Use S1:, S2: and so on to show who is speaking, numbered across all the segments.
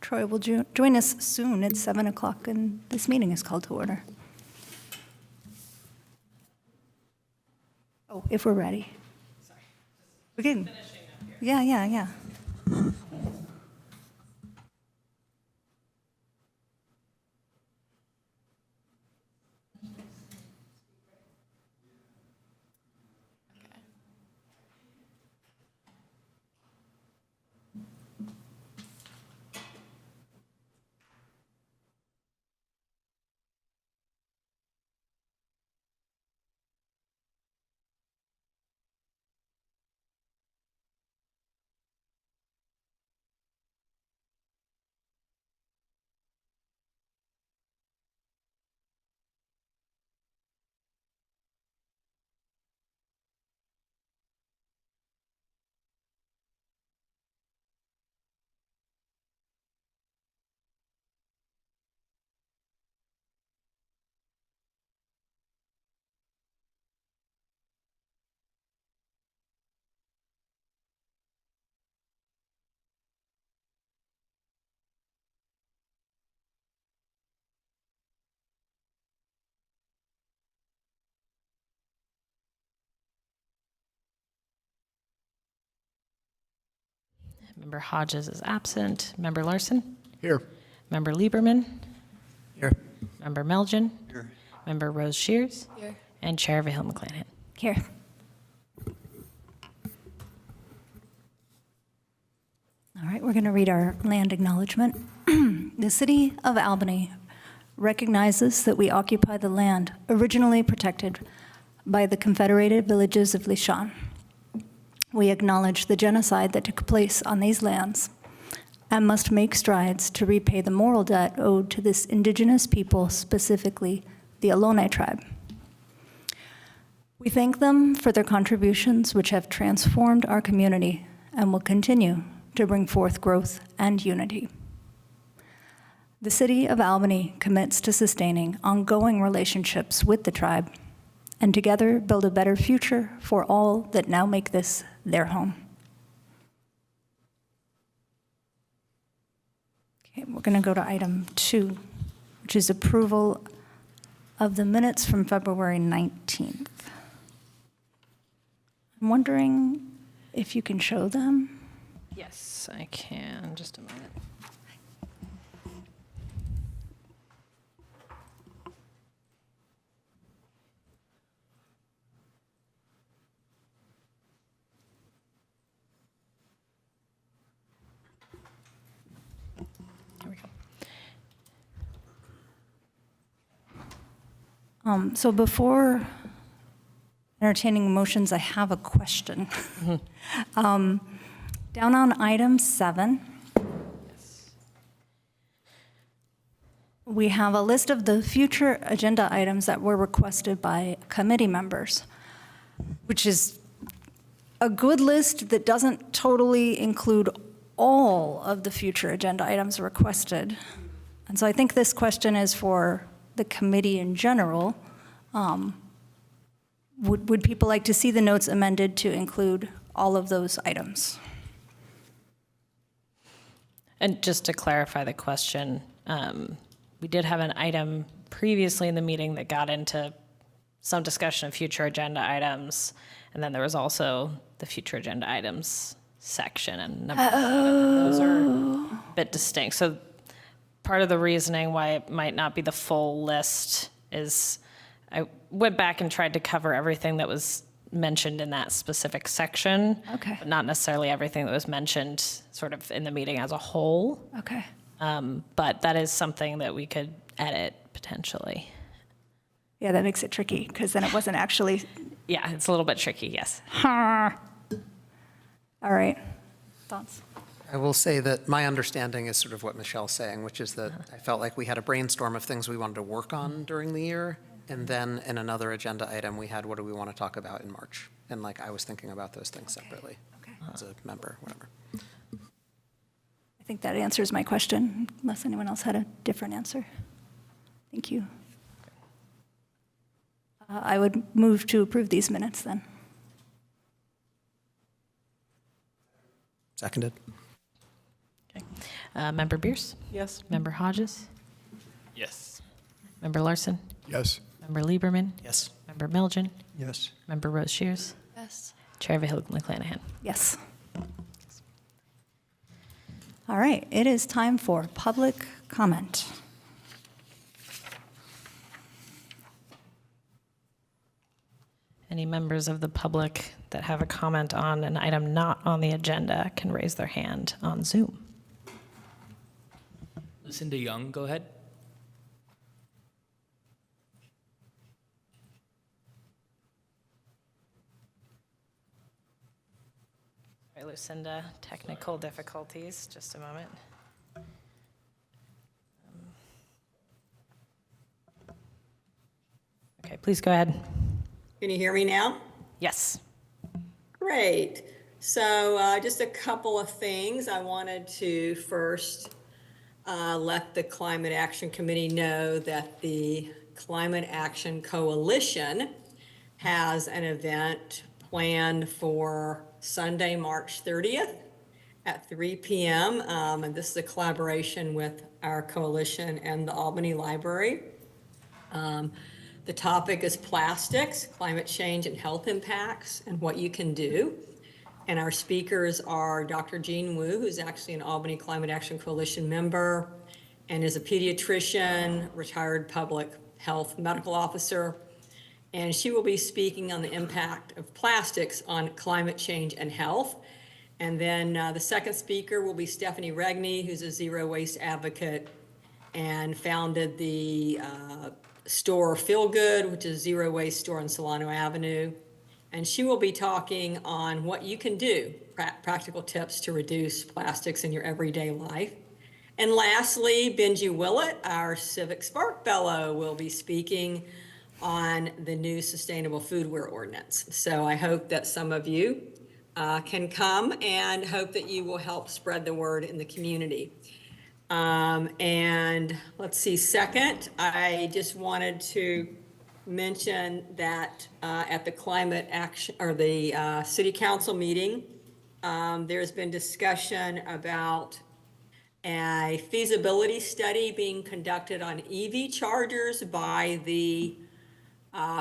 S1: Troy will join us soon at 7 o'clock, and this meeting is called to order. Oh, if we're ready.
S2: Sorry.
S1: We can.
S2: Finishing up here.
S1: Yeah.
S2: Member Hodges is absent. Member Larson?
S3: Here.
S2: Member Lieberman?
S3: Here.
S2: Member Melgen?
S3: Here.
S2: Member Rose Shears?
S1: Here.
S2: And Chair Vahil McClanahan.
S1: Here. All right, we're going to read our land acknowledgement. The City of Albany recognizes that we occupy the land originally protected by the Confederated Villages of Lishan. We acknowledge the genocide that took place on these lands and must make strides to repay the moral debt owed to this indigenous people, specifically the Ohlone tribe. We thank them for their contributions, which have transformed our community and will continue to bring forth growth and unity. The City of Albany commits to sustaining ongoing relationships with the tribe and together build a better future for all that now make this their home. Okay, we're going to go to item 2, which is approval of the minutes from February 19th. I'm wondering if you can show them.
S2: Yes, I can. Just a minute. Here we go.
S1: So before entertaining motions, I have a question. Down on item 7, we have a list of the future agenda items that were requested by committee members, which is a good list that doesn't totally include all of the future agenda items requested. And so I think this question is for the committee in general. Would people like to see the notes amended to include all of those items?
S2: And just to clarify the question, we did have an item previously in the meeting that got into some discussion of future agenda items, and then there was also the future agenda items section, and number 7, those are a bit distinct. So part of the reasoning why it might not be the full list is I went back and tried to cover everything that was mentioned in that specific section,
S1: Okay.
S2: but not necessarily everything that was mentioned sort of in the meeting as a whole.
S1: Okay.
S2: But that is something that we could edit potentially.
S1: Yeah, that makes it tricky because then it wasn't actually.
S2: Yeah, it's a little bit tricky, yes.
S1: All right. Thoughts?
S3: I will say that my understanding is sort of what Michelle's saying, which is that I felt like we had a brainstorm of things we wanted to work on during the year. And then in another agenda item, we had what do we want to talk about in March? And like I was thinking about those things separately as a member, whatever.
S1: I think that answers my question, unless anyone else had a different answer. Thank you. I would move to approve these minutes then.
S3: Seconded.
S2: Okay. Member Bierce?
S4: Yes.
S2: Member Hodges?
S5: Yes.
S2: Member Larson?
S5: Yes.
S2: Member Lieberman?
S3: Yes.
S2: Member Melgen?
S5: Yes.
S2: Member Rose Shears?
S4: Yes.
S2: Chair Vahill McClanahan.
S1: Yes. All right, it is time for public comment.
S2: Any members of the public that have a comment on an item not on the agenda can raise their hand on Zoom.
S5: Lucinda Young, go ahead.
S2: Sorry, Lucinda, technical difficulties, just a moment. Okay, please go ahead.
S6: Can you hear me now?
S2: Yes.
S6: Great. So just a couple of things. I wanted to first let the Climate Action Committee know that the Climate Action Coalition has an event planned for Sunday, March 30th at 3 p.m. And this is a collaboration with our coalition and the Albany Library. The topic is plastics, climate change, and health impacts, and what you can do. And our speakers are Dr. Jean Wu, who's actually an Albany Climate Action Coalition member and is a pediatrician, retired public health medical officer. And she will be speaking on the impact of plastics on climate change and health. And then the second speaker will be Stephanie Regney, who's a zero waste advocate and founded the store Feel Good, which is a zero waste store on Solano Avenue. And she will be talking on what you can do, practical tips to reduce plastics in your everyday life. And lastly, Benji Willett, our Civic Spark Fellow, will be speaking on the new sustainable foodware ordinance. So I hope that some of you can come and hope that you will help spread the word in the community. And let's see, second, I just wanted to mention that at the climate action or the city council meeting, there's been discussion about a feasibility study being conducted on EV chargers by the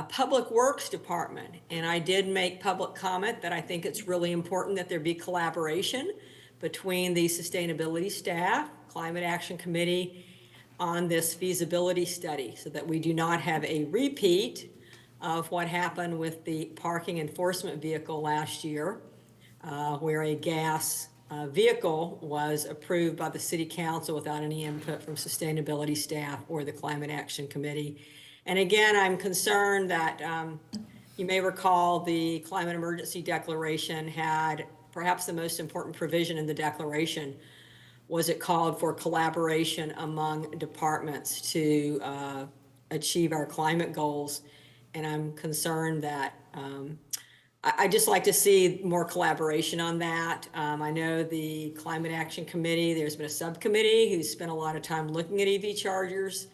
S6: Public Works Department. And I did make public comment that I think it's really important that there be collaboration between the sustainability staff, Climate Action Committee on this feasibility study so that we do not have a repeat of what happened with the parking enforcement vehicle last year, where a gas vehicle was approved by the city council without any input from sustainability staff or the Climate Action Committee. And again, I'm concerned that you may recall the climate emergency declaration had perhaps the most important provision in the declaration was it called for collaboration among departments to achieve our climate goals. And I'm concerned that I just like to see more collaboration on that. I know the Climate Action Committee, there's been a subcommittee who's spent a lot of time looking at EV chargers,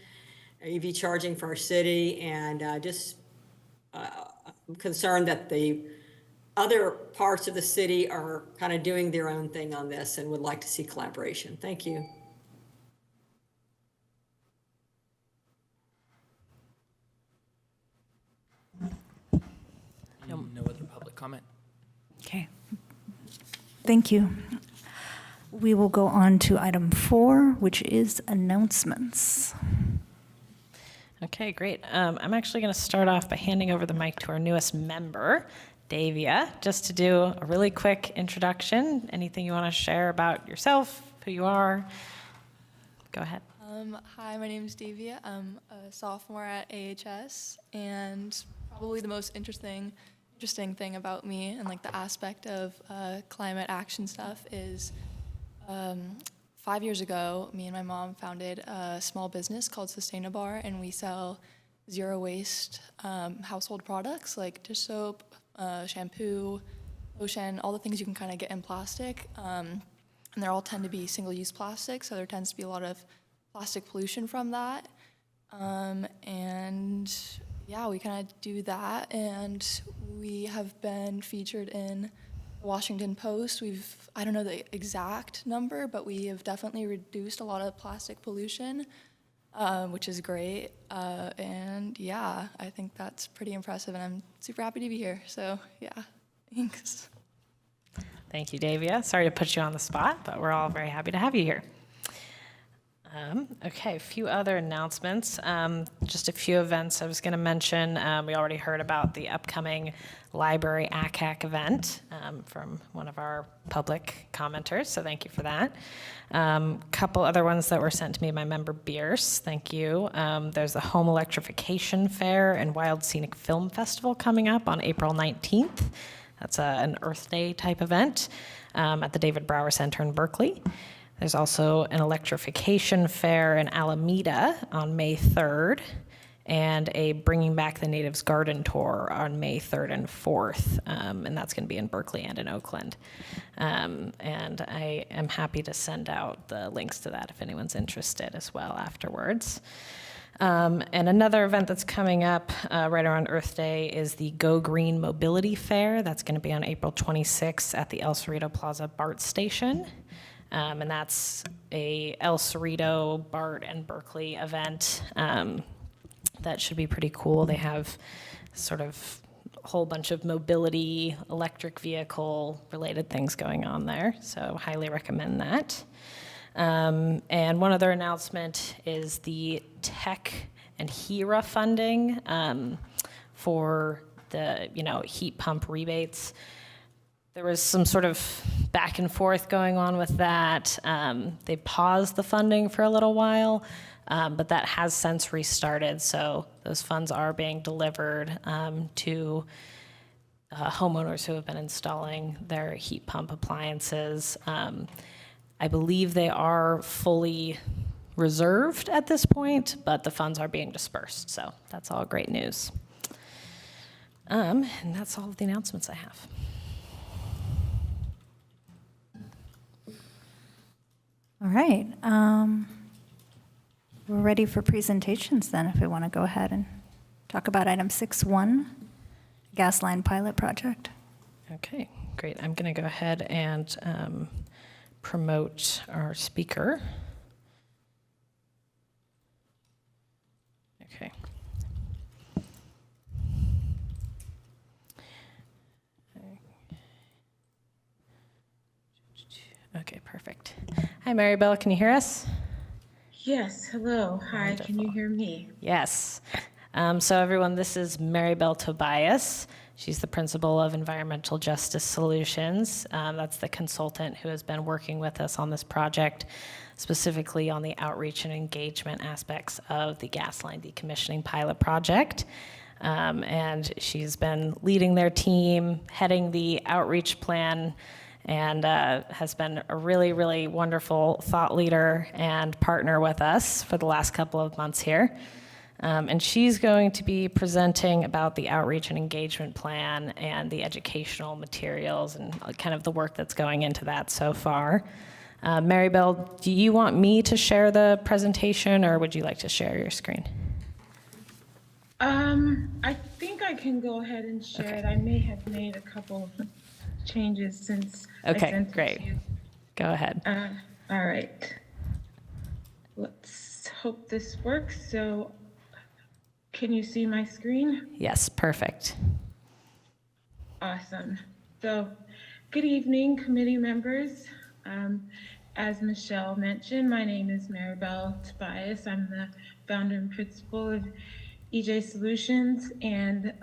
S6: EV charging for our city, and I'm concerned that the other parts of the city are kind of doing their own thing on this and would like to see collaboration. Thank you.
S5: No other public comment.
S1: Okay. Thank you. We will go on to item 4, which is announcements.
S2: Okay, great. I'm actually going to start off by handing over the mic to our newest member, Davia, just to do a really quick introduction. Anything you want to share about yourself, who you are? Go ahead.
S4: Hi, my name is Davia. I'm a sophomore at AHS, and probably the most interesting thing about me and like the aspect of climate action stuff is 5 years ago, me and my mom founded a small business called Sustainabar, and we sell zero waste household products like dish soap, shampoo, lotion, all the things you can kind of get in plastic. And they all tend to be single-use plastic, so there tends to be a lot of plastic pollution from that. And yeah, we kind of do that, and we have been featured in Washington Post, I don't know the exact number, but we have definitely reduced a lot of plastic pollution, which is great. And yeah, I think that's pretty impressive, and I'm super happy to be here. So yeah, thanks.
S2: Thank you, Davia. Sorry to put you on the spot, but we're all very happy to have you here. Okay, a few other announcements. Just a few events I was going to mention. We already heard about the upcoming Library ACAC event from one of our public commenters, so thank you for that. Couple other ones that were sent to me by member Bierce, thank you. There's the Home Electrification Fair and Wild Scenic Film Festival coming up on April 19th. That's an Earth Day type event at the David Brower Center in Berkeley. There's also an electrification fair in Alameda on May 3rd, and a Bringing Back the Natives Garden Tour on May 3rd and 4th, and that's going to be in Berkeley and in Oakland. And I am happy to send out the links to that if anyone's interested as well afterwards. And another event that's coming up right around Earth Day is the Go Green Mobility Fair. That's going to be on April 26th at the El Cerrito Plaza BART station. And that's a El Cerrito, BART, and Berkeley event that should be pretty cool. They have sort of a whole bunch of mobility, electric vehicle related things going on there. So highly recommend that. And one other announcement is the Tech and HERA funding for the heat pump rebates. There was some sort of back and forth going on with that. They paused the funding for a little while, but that has since restarted. So those funds are being delivered to homeowners who have been installing their heat pump appliances. I believe they are fully reserved at this point, but the funds are being dispersed. So that's all great news. And that's all of the announcements I have.
S1: All right. We're ready for presentations then, if we want to go ahead and talk about item 6.1, gas line pilot project.
S2: Okay, great. I'm going to go ahead and promote our speaker. Okay. Okay, perfect. Hi, Maribel, can you hear us?
S7: Yes, hello. Hi,
S2: Wonderful.
S7: can you hear me?
S2: Yes. So everyone, this is Maribel Tobias. She's the principal of Environmental Justice Solutions. That's the consultant who has been working with us on this project, specifically on the outreach and engagement aspects of the gas line decommissioning pilot project. And she's been leading their team, heading the outreach plan, and has been a really, really wonderful thought leader and partner with us for the last couple of months here. And she's going to be presenting about the outreach and engagement plan and the educational materials and kind of the work that's going into that so far. Maribel, do you want me to share the presentation, or would you like to share your screen?
S7: I think I can go ahead and share it. I may have made a couple of changes since I
S2: Okay,
S7: sent it
S2: great.
S7: to you.
S2: Go ahead.
S7: All right. Let's hope this works. So can you see my screen?
S2: Yes, perfect.
S7: Awesome. So good evening, committee members. As Michelle mentioned, my name is Maribel Tobias. I'm the founder and principal of EJ Solutions, and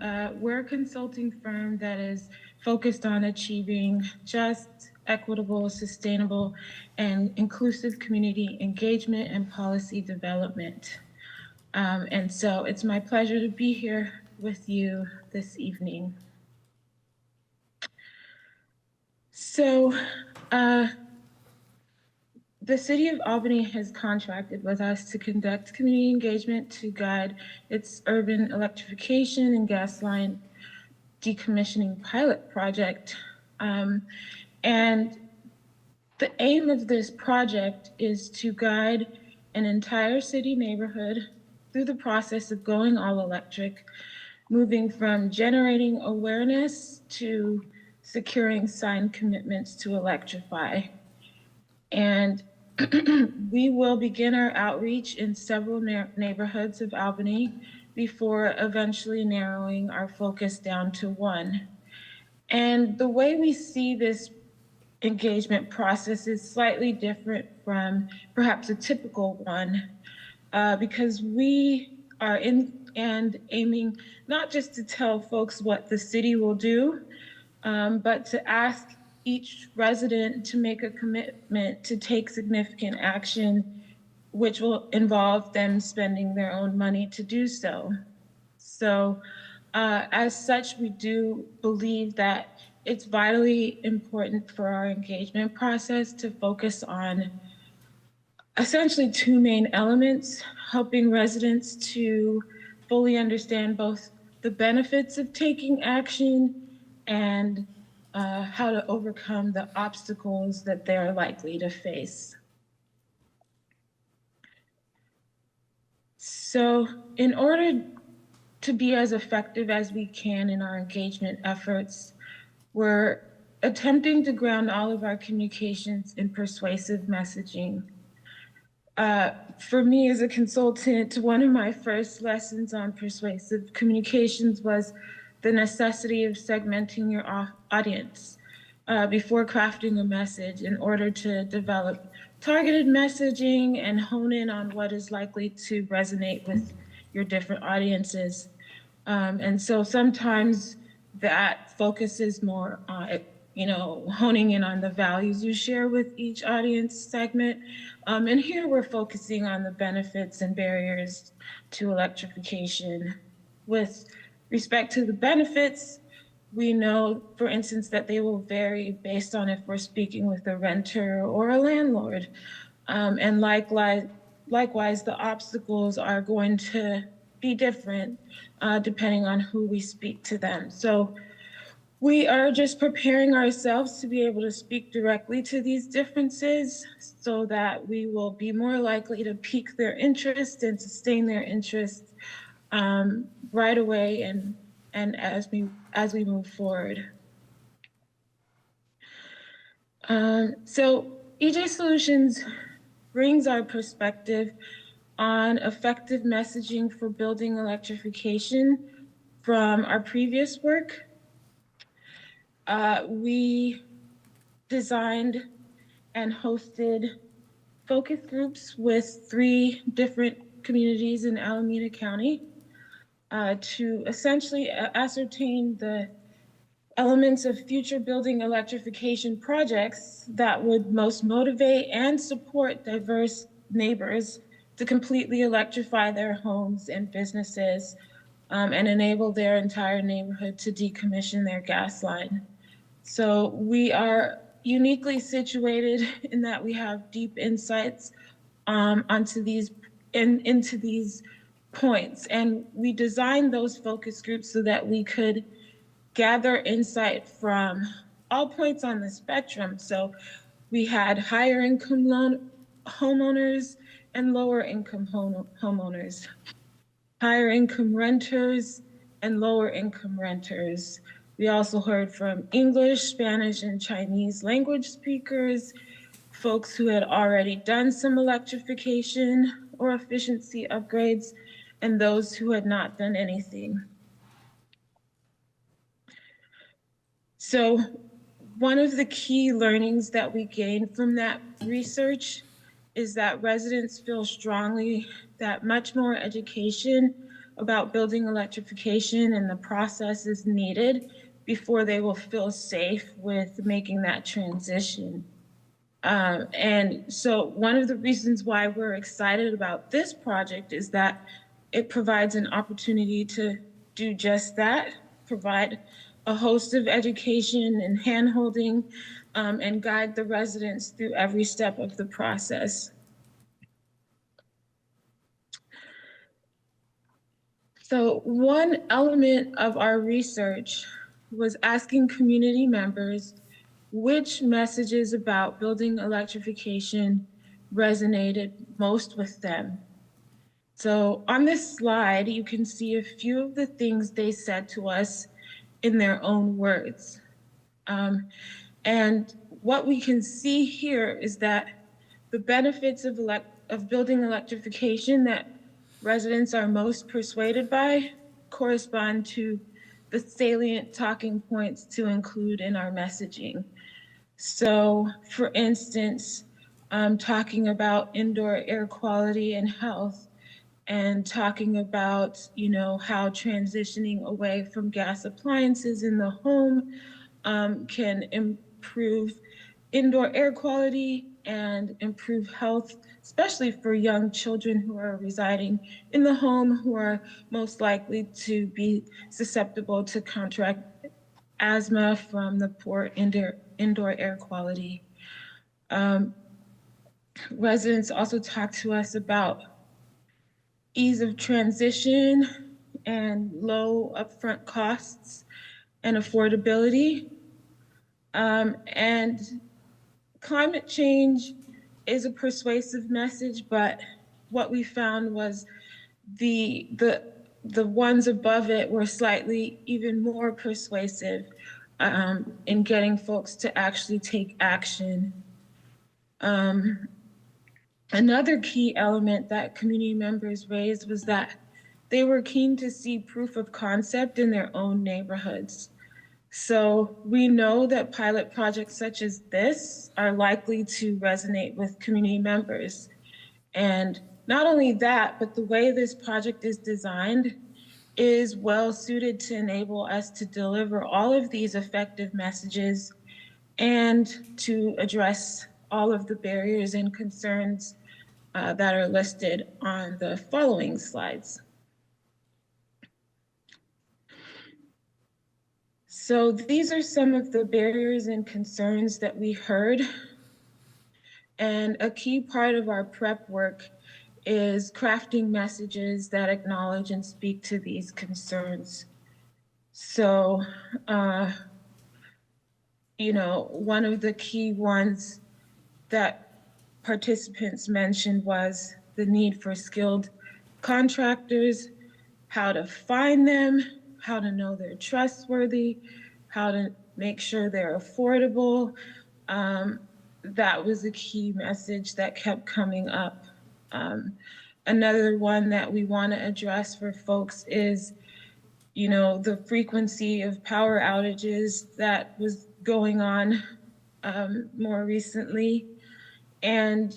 S7: we're a consulting firm that is focused on achieving just, equitable, sustainable, and inclusive community engagement and policy development. And so it's my pleasure to be here with you this evening. So the City of Albany has contracted with us to conduct community engagement to guide its urban electrification and gas line decommissioning pilot project. And the aim of this project is to guide an entire city neighborhood through the process of going all electric, moving from generating awareness to securing signed commitments to electrify. And we will begin our outreach in several neighborhoods of Albany before eventually narrowing our focus down to one. And the way we see this engagement process is slightly different from perhaps a typical one, because we are in and aiming not just to tell folks what the city will do, but to ask each resident to make a commitment to take significant action, which will involve them spending their own money to do so. So as such, we do believe that it's vitally important for our engagement process to focus on essentially two main elements: helping residents to fully understand both the benefits of taking action and how to overcome the obstacles that they're likely to face. So in order to be as effective as we can in our engagement efforts, we're attempting to ground all of our communications in persuasive messaging. For me as a consultant, one of my first lessons on persuasive communications was the necessity of segmenting your audience before crafting a message in order to develop targeted messaging and hone in on what is likely to resonate with your different audiences. And so sometimes that focuses more on, honing in on the values you share with each audience segment. And here we're focusing on the benefits and barriers to electrification. With respect to the benefits, we know, for instance, that they will vary based on if we're speaking with a renter or a landlord. And likewise, the obstacles are going to be different depending on who we speak to them. So we are just preparing ourselves to be able to speak directly to these differences so that we will be more likely to pique their interest and sustain their interest right away and as we move forward. So EJ Solutions brings our perspective on effective messaging for building electrification from our previous work. We designed and hosted focus groups with 3 different communities in Alameda County to essentially ascertain the elements of future building electrification projects that would most motivate and support diverse neighbors to completely electrify their homes and businesses and enable their entire neighborhood to decommission their gas line. So we are uniquely situated in that we have deep insights into these points. And we designed those focus groups so that we could gather insight from all points on the spectrum. So we had higher income homeowners and lower income homeowners, higher income renters and lower income renters. We also heard from English, Spanish, and Chinese language speakers, folks who had already done some electrification or efficiency upgrades, and those who had not done anything. So one of the key learnings that we gained from that research is that residents feel strongly that much more education about building electrification and the process is needed before they will feel safe with making that transition. And so one of the reasons why we're excited about this project is that it provides an opportunity to do just that, provide a host of education and handholding, and guide the residents through every step of the process. So one element of our research was asking community members which messages about building electrification resonated most with them. So on this slide, you can see a few of the things they said to us in their own words. And what we can see here is that the benefits of building electrification that residents are most persuaded by correspond to the salient talking points to include in our messaging. So, for instance, talking about indoor air quality and health, and talking about, how transitioning away from gas appliances in the home can improve indoor air quality and improve health, especially for young children who are residing in the home, who are most likely to be susceptible to contract asthma from the poor indoor air quality. Residents also talk to us about ease of transition and low upfront costs and affordability. And climate change is a persuasive message, but what we found was the ones above it were slightly even more persuasive in getting folks to actually take action. Another key element that community members raised was that they were keen to see proof of concept in their own neighborhoods. So we know that pilot projects such as this are likely to resonate with community members. And not only that, but the way this project is designed is well suited to enable us to deliver all of these effective messages and to address all of the barriers and concerns that are listed on the following slides. So these are some of the barriers and concerns that we heard. And a key part of our prep work is crafting messages that acknowledge and speak to these concerns. So, one of the key ones that participants mentioned was the need for skilled contractors, how to find them, how to know they're trustworthy, how to make sure they're affordable. That was a key message that kept coming up. Another one that we want to address for folks is, the frequency of power outages that was going on more recently. And,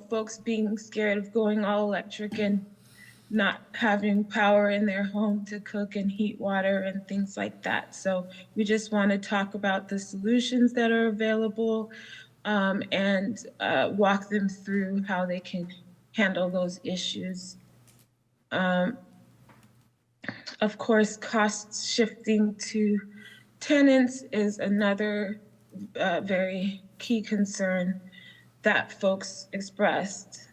S7: folks being scared of going all electric and not having power in their home to cook and heat water and things like that. So we just want to talk about the solutions that are available and walk them through how they can handle those issues. Of course, costs shifting to tenants is another very key concern that folks expressed.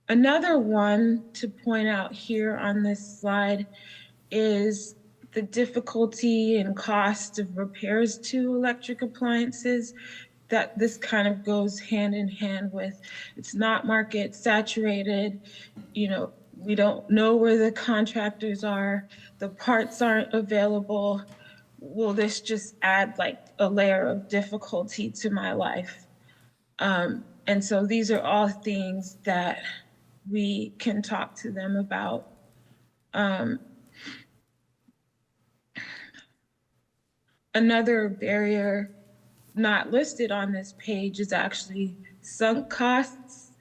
S7: Another one to point out here on this slide is the difficulty and cost of repairs to electric appliances. That this kind of goes hand in hand with, it's not market saturated, we don't know where the contractors are, the parts aren't available. Will this just add like a layer of difficulty to my life? And so these are all things that we can talk to them about. Another barrier not listed on this page is actually sunk costs.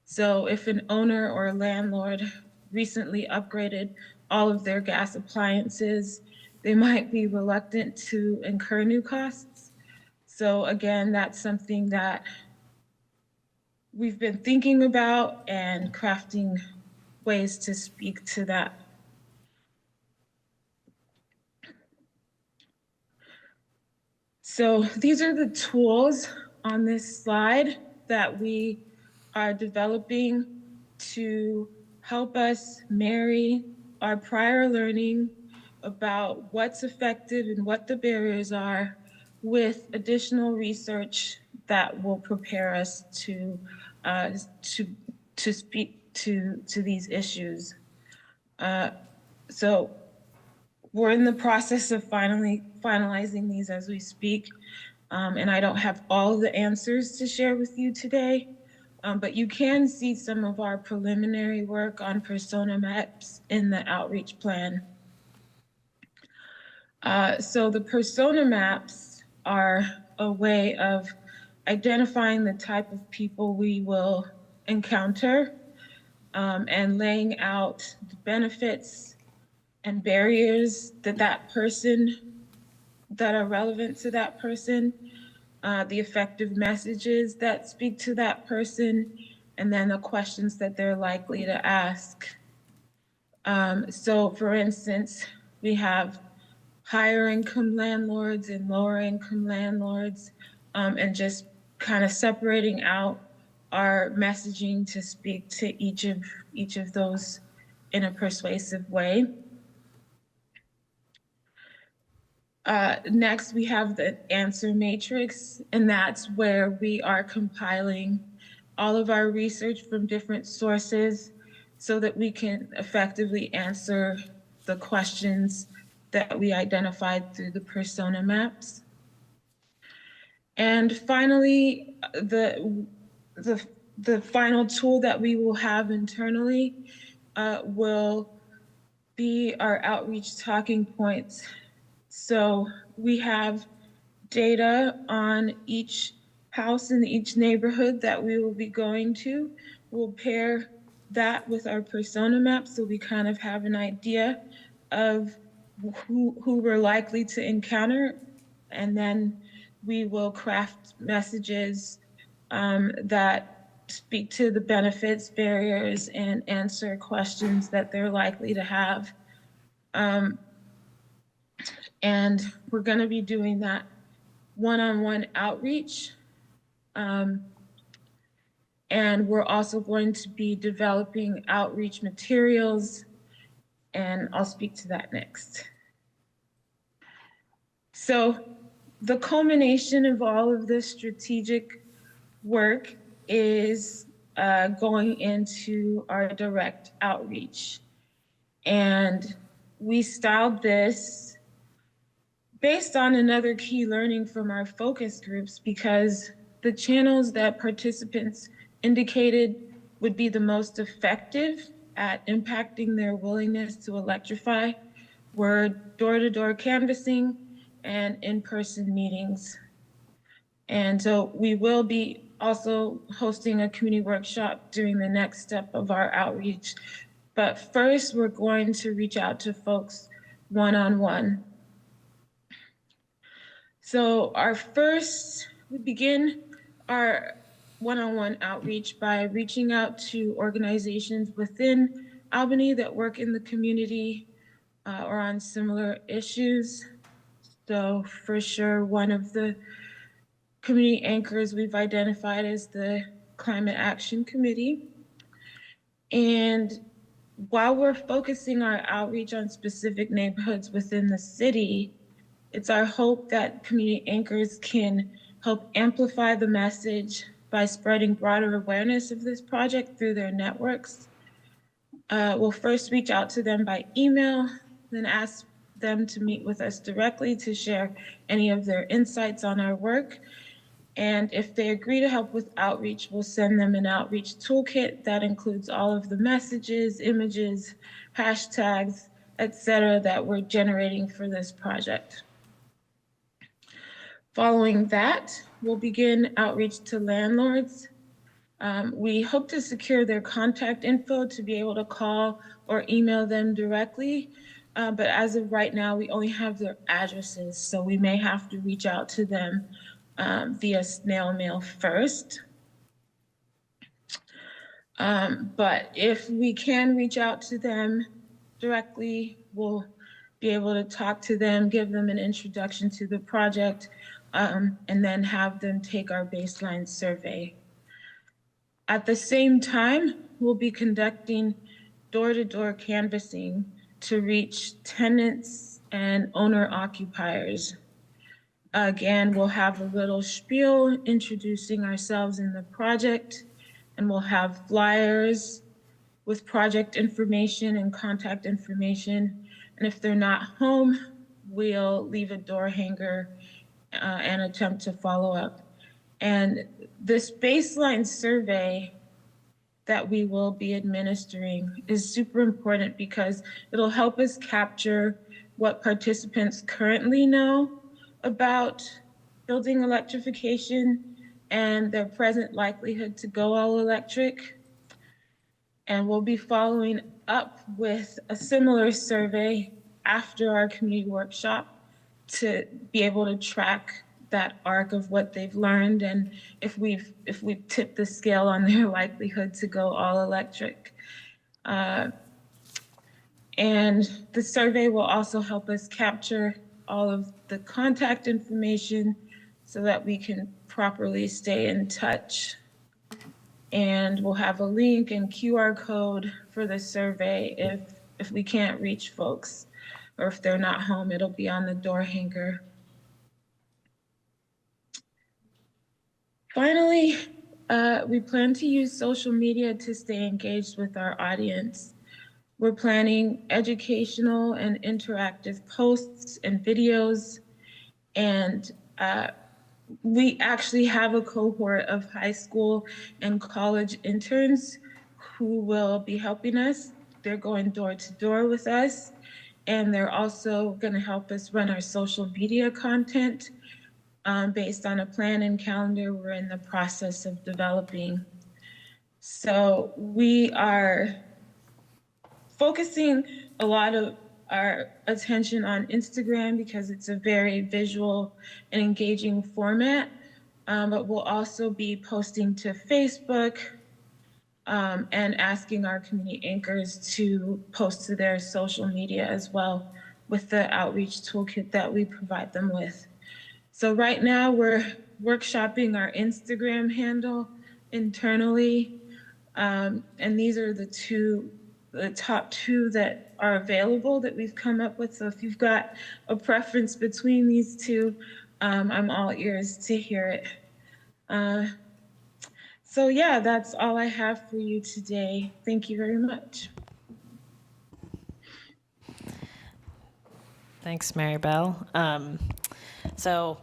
S7: So if an owner or a landlord recently upgraded all of their gas appliances, they might be reluctant to incur new costs. So again, that's something that we've been thinking about and crafting ways to speak to that. So these are the tools on this slide that we are developing to help us marry our prior learning about what's effective and what the barriers are with additional research that will prepare us to speak to these issues. So we're in the process of finalizing these as we speak. And I don't have all the answers to share with you today, but you can see some of our preliminary work on persona maps in the outreach plan. So the persona maps are a way of identifying the type of people we will encounter, and laying out the benefits and barriers that are relevant to that person, the effective messages that speak to that person, and then the questions that they're likely to ask. So for instance, we have higher income landlords and lower income landlords, and just kind of separating out our messaging to speak to each of those in a persuasive way. Next, we have the answer matrix, and that's where we are compiling all of our research from different sources so that we can effectively answer the questions that we identified through the persona maps. And finally, the final tool that we will have internally will be our outreach talking points. So we have data on each house in each neighborhood that we will be going to. We'll pair that with our persona map so we kind of have an idea of who we're likely to encounter, and then we will craft messages that speak to the benefits, barriers, and answer questions that they're likely to have. And we're going to be doing that one-on-one outreach. And we're also going to be developing outreach materials, and I'll speak to that next. So the culmination of all of this strategic work is going into our direct outreach. And we styled this based on another key learning from our focus groups, because the channels that participants indicated would be the most effective at impacting their willingness to electrify were door-to-door canvassing and in-person meetings. And so we will be also hosting a community workshop during the next step of our outreach. But first, we're going to reach out to folks one-on-one. So we begin our one-on-one outreach by reaching out to organizations within Albany that work in the community or on similar issues. So for sure, one of the community anchors we've identified is the Climate Action Committee. And while we're focusing our outreach on specific neighborhoods within the city, it's our hope that community anchors can help amplify the message by spreading broader awareness of this project through their networks. We'll first reach out to them by email, then ask them to meet with us directly to share any of their insights on our work. And if they agree to help with outreach, we'll send them an outreach toolkit that includes all of the messages, images, hashtags, etc. that we're generating for this project. Following that, we'll begin outreach to landlords. We hope to secure their contact info to be able to call or email them directly. But as of right now, we only have their addresses, so we may have to reach out to them via snail mail first. But if we can reach out to them directly, we'll be able to talk to them, give them an introduction to the project, and then have them take our baseline survey. At the same time, we'll be conducting door-to-door canvassing to reach tenants and owner-occupiers. Again, we'll have a little spiel introducing ourselves in the project, and we'll have flyers with project information and contact information. And if they're not home, we'll leave a door hanger and attempt to follow up. And this baseline survey that we will be administering is super important because it'll help us capture what participants currently know about building electrification and their present likelihood to go all electric. And we'll be following up with a similar survey after our community workshop to be able to track that arc of what they've learned and if we've tipped the scale on their likelihood to go all electric. And the survey will also help us capture all of the contact information so that we can properly stay in touch. And we'll have a link and QR code for the survey if we can't reach folks or if they're not home, it'll be on the door hanger. Finally, we plan to use social media to stay engaged with our audience. We're planning educational and interactive posts and videos, and we actually have a cohort of high school and college interns who will be helping us. They're going door to door with us, and they're also going to help us run our social media content based on a plan and calendar we're in the process of developing. So we are focusing a lot of our attention on Instagram because it's a very visual and engaging format, but we'll also be posting to Facebook and asking our community anchors to post to their social media as well with the outreach toolkit that we provide them with. So right now we're workshopping our Instagram handle internally, and these are the top two that are available that we've come up with. So if you've got a preference between these two, I'm all ears to hear it. So yeah, that's all I have for you today. Thank you very much.
S2: Thanks, Mary Bell. So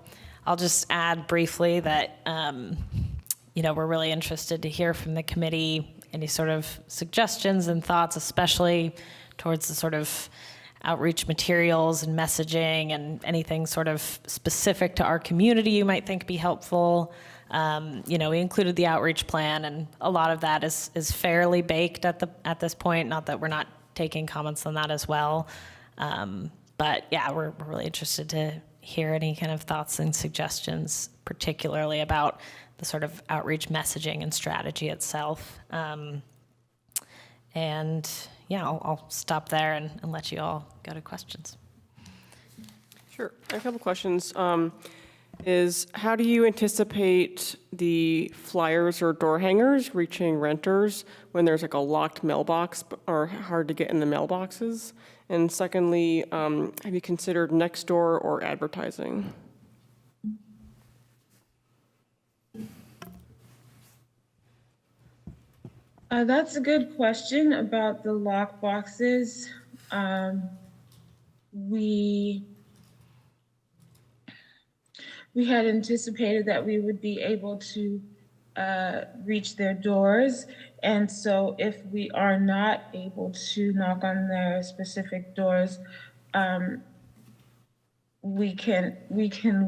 S2: I'll just add briefly that, we're really interested to hear from the committee any sort of suggestions and thoughts, especially towards the sort of outreach materials and messaging and anything sort of specific to our community you might think be helpful. We included the outreach plan, and a lot of that is fairly baked at this point. Not that we're not taking comments on that as well, but yeah, we're really interested to hear any kind of thoughts and suggestions, particularly about the sort of outreach messaging and strategy itself. And yeah, I'll stop there and let you all go to questions.
S8: Sure. A couple questions. Is how do you anticipate the flyers or door hangers reaching renters when there's like a locked mailbox or hard to get in the mailboxes? And secondly, have you considered next door or advertising?
S7: That's a good question about the lock boxes. We had anticipated that we would be able to reach their doors. And so if we are not able to knock on their specific doors, we can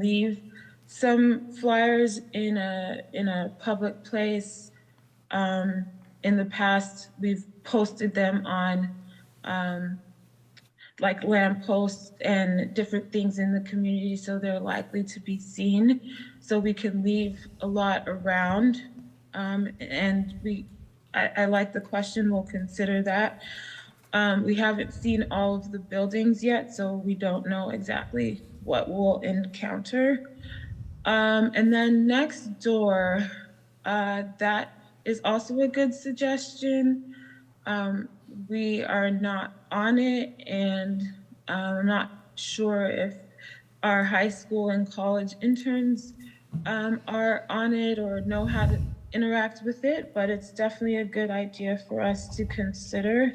S7: leave some flyers in a public place. In the past, we've posted them on like lampposts and different things in the community, so they're likely to be seen. So we can leave a lot around, and I like the question, we'll consider that. We haven't seen all of the buildings yet, so we don't know exactly what we'll encounter. And then next door, that is also a good suggestion. We are not on it, and I'm not sure if our high school and college interns are on it or know how to interact with it, but it's definitely a good idea for us to consider.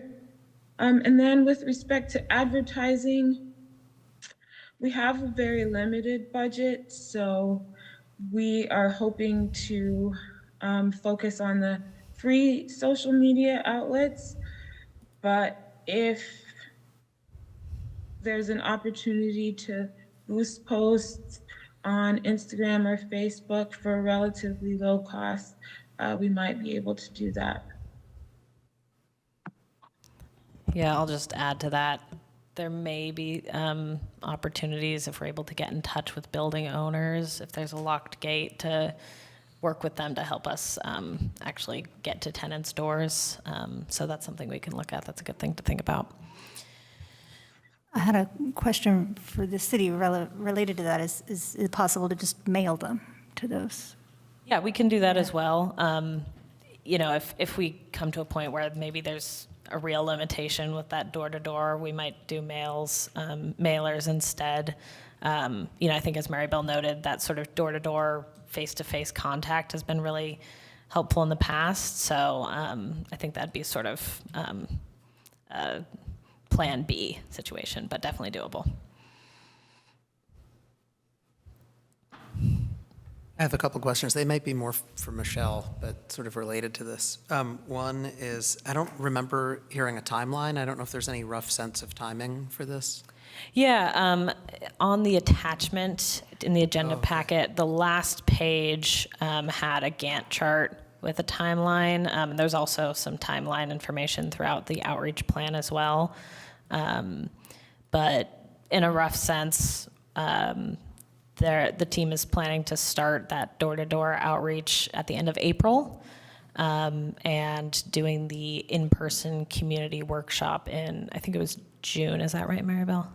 S7: And then with respect to advertising, we have a very limited budget, so we are hoping to focus on the free social media outlets. But if there's an opportunity to boost posts on Instagram or Facebook for a relatively low cost, we might be able to do that.
S2: Yeah, I'll just add to that. There may be opportunities if we're able to get in touch with building owners, if there's a locked gate, to work with them to help us actually get to tenants' doors. So that's something we can look at. That's a good thing to think about.
S1: I had a question for the city related to that. Is it possible to just mail them to those?
S2: Yeah, we can do that as well. You know, if we come to a point where maybe there's a real limitation with that door-to-door, we might do mailers instead. You know, I think as Maribel noted, that sort of door-to-door, face-to-face contact has been really helpful in the past. So I think that'd be sort of a Plan B situation, but definitely doable.
S3: I have a couple questions. They might be more for Michelle, but sort of related to this. One is, I don't remember hearing a timeline. I don't know if there's any rough sense of timing for this.
S2: Yeah, on the attachment in the agenda packet, the last page had a Gantt chart with a timeline. There's also some timeline information throughout the outreach plan as well. But in a rough sense, the team is planning to start that door-to-door outreach at the end of April, and doing the in-person community workshop in, I think it was June. Is that right, Maribel?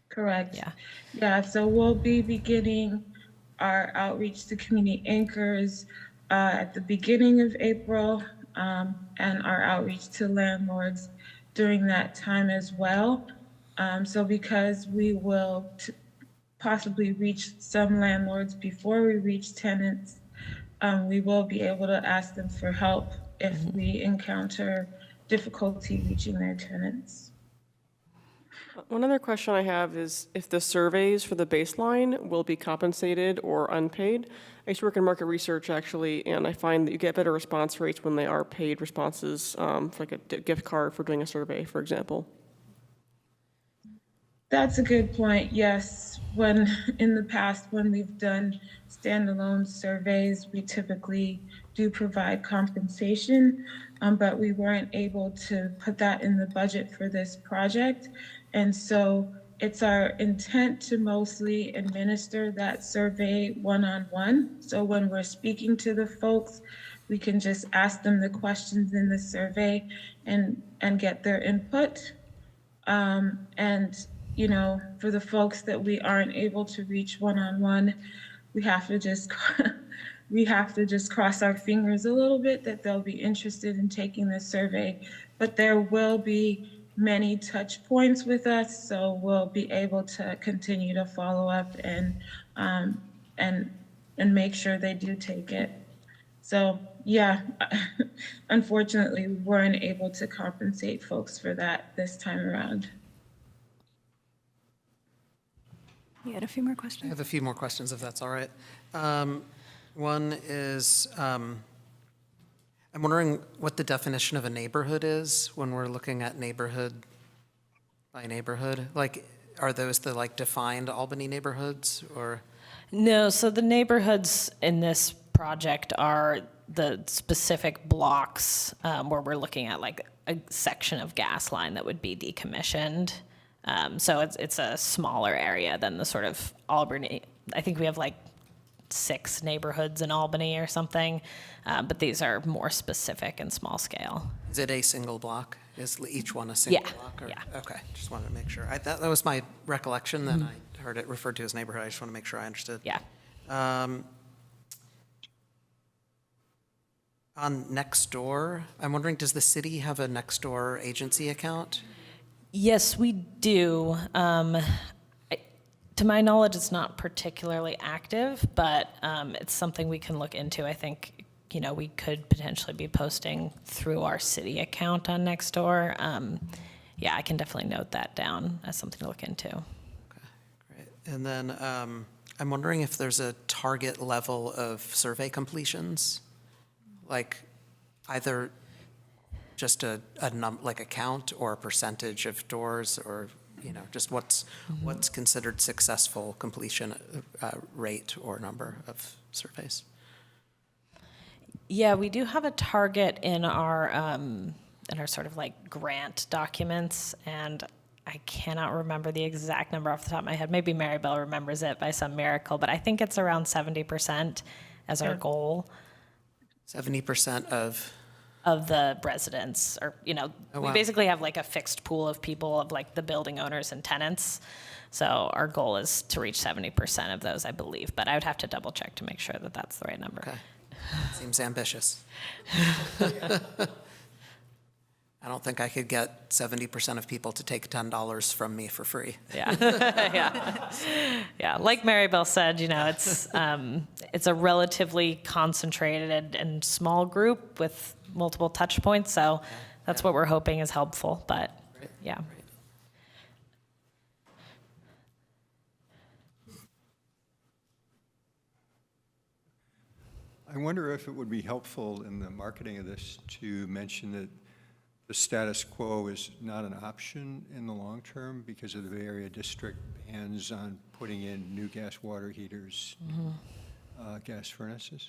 S7: Correct.
S2: Yeah.
S7: Yeah, so we'll be beginning our outreach to community anchors at the beginning of April, and our outreach to landlords during that time as well. So because we will possibly reach some landlords before we reach tenants, we will be able to ask them for help if we encounter difficulty reaching their tenants.
S8: One other question I have is if the surveys for the baseline will be compensated or unpaid. I used to work in market research, actually, and I find that you get better response rates when they are paid responses, for like a gift card for doing a survey, for example.
S7: That's a good point. Yes, when in the past, when we've done standalone surveys, we typically do provide compensation, but we weren't able to put that in the budget for this project. And so it's our intent to mostly administer that survey one-on-one. So when we're speaking to the folks, we can just ask them the questions in the survey and get their input. And you know, for the folks that we aren't able to reach one-on-one, we have to just cross our fingers a little bit that they'll be interested in taking the survey. But there will be many touch points with us, so we'll be able to continue to follow up and make sure they do take it. So yeah, unfortunately, we weren't able to compensate folks for that this time around.
S1: You had a few more
S3: I
S1: questions?
S3: have a few more questions, if that's all right. One is, I'm wondering what the definition of a neighborhood is when we're looking at neighborhood by neighborhood. Like, are those the like defined Albany neighborhoods, or?
S2: No, so the neighborhoods in this project are the specific blocks where we're looking at like a section of gas line that would be decommissioned. So it's a smaller area than the sort of Albany. I think we have like 6 neighborhoods in Albany or something, but these are more specific and small scale.
S3: Is it a single block? Is each one a single
S2: Yeah,
S3: block? Or?
S2: yeah.
S3: Okay, just wanted to make sure. That was my recollection, then I heard it referred to as neighborhood. I just want to make sure I understood.
S2: Yeah.
S3: On Nextdoor, I'm wondering, does the city have a Nextdoor agency account?
S2: Yes, we do. To my knowledge, it's not particularly active, but it's something we can look into. I think, you know, we could potentially be posting through our city account on Nextdoor. yeah, I can definitely note that down as something to look into.
S3: Great. And then I'm wondering if there's a target level of survey completions, like either just like a count or a percentage of doors, or just what's considered successful completion rate or number of surveys.
S2: Yeah, we do have a target in our sort of like grant documents, and I cannot remember the exact number off the top of my head. Maybe Mary Bell remembers it by some miracle, but I think it's around 70% as our goal.
S3: 70% of
S2: the residents, or,
S3: Oh,
S2: we
S3: wow.
S2: basically have like a fixed pool of people, of like the building owners and tenants. So our goal is to reach 70% of those, I believe, but I would have to double check to make sure that that's the right number.
S3: Okay. Seems ambitious. I don't think I could get 70% of people to take $10 from me for free.
S2: Yeah, yeah. Like Mary Bell said, it's a relatively concentrated and small group with multiple touch points. So that's what we're hoping is helpful. But yeah.
S9: I wonder if it would be helpful in the marketing of this to mention that the status quo is not an option in the long term because of the Bay Area District bans on putting in new gas water heaters, gas furnaces.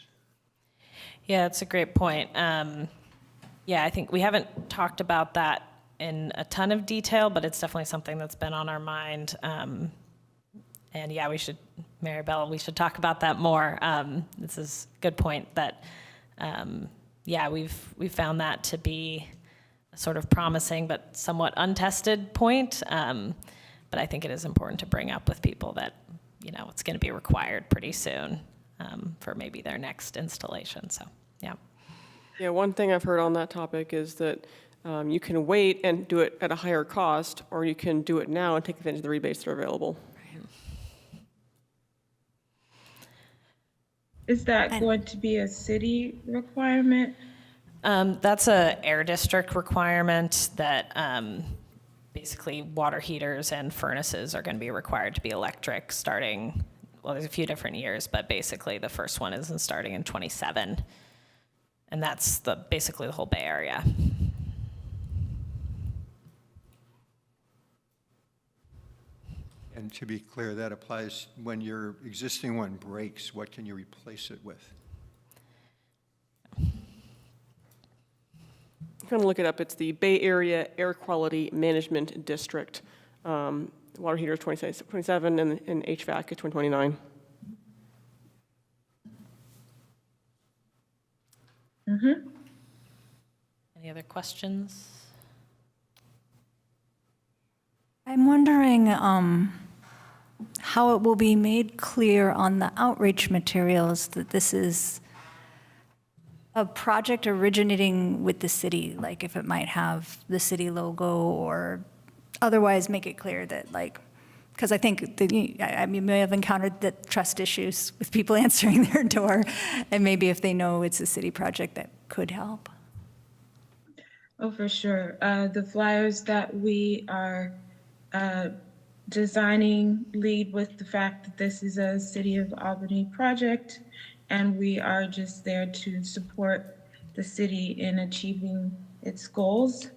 S2: Yeah, that's a great point. Yeah, I think we haven't talked about that in a ton of detail, but it's definitely something that's been on our mind. And yeah, Mary Bell, we should talk about that more. This is a good point that, yeah, we've found that to be a sort of promising but somewhat untested point. But I think it is important to bring up with people that, it's going to be required pretty soon for maybe their next installation. So, yeah.
S8: Yeah, one thing I've heard on that topic is that you can wait and do it at a higher cost, or you can do it now and take advantage of the rebates that are available.
S7: Is that going to be a city requirement?
S2: That's a air district requirement that basically water heaters and furnaces are going to be required to be electric starting, well, there's a few different years, but basically the first one is starting in 27. And that's basically the whole Bay Area.
S9: And to be clear, that applies when your existing one breaks, what can you replace it with?
S8: Kind of look it up. It's the Bay Area Air Quality Management District. Water heater is 27, and HVAC is 2029.
S2: Any other questions?
S1: I'm wondering how it will be made clear on the outreach materials that this is a project originating with the city, like if it might have the city logo, or otherwise make it clear that, like, because I think I may have encountered the trust issues with people answering their door, and maybe if they know it's a city project, that could help.
S7: Oh, for sure. The flyers that we are designing lead with the fact that this is a City of Albany project, and we are just there to support the city in achieving its goals.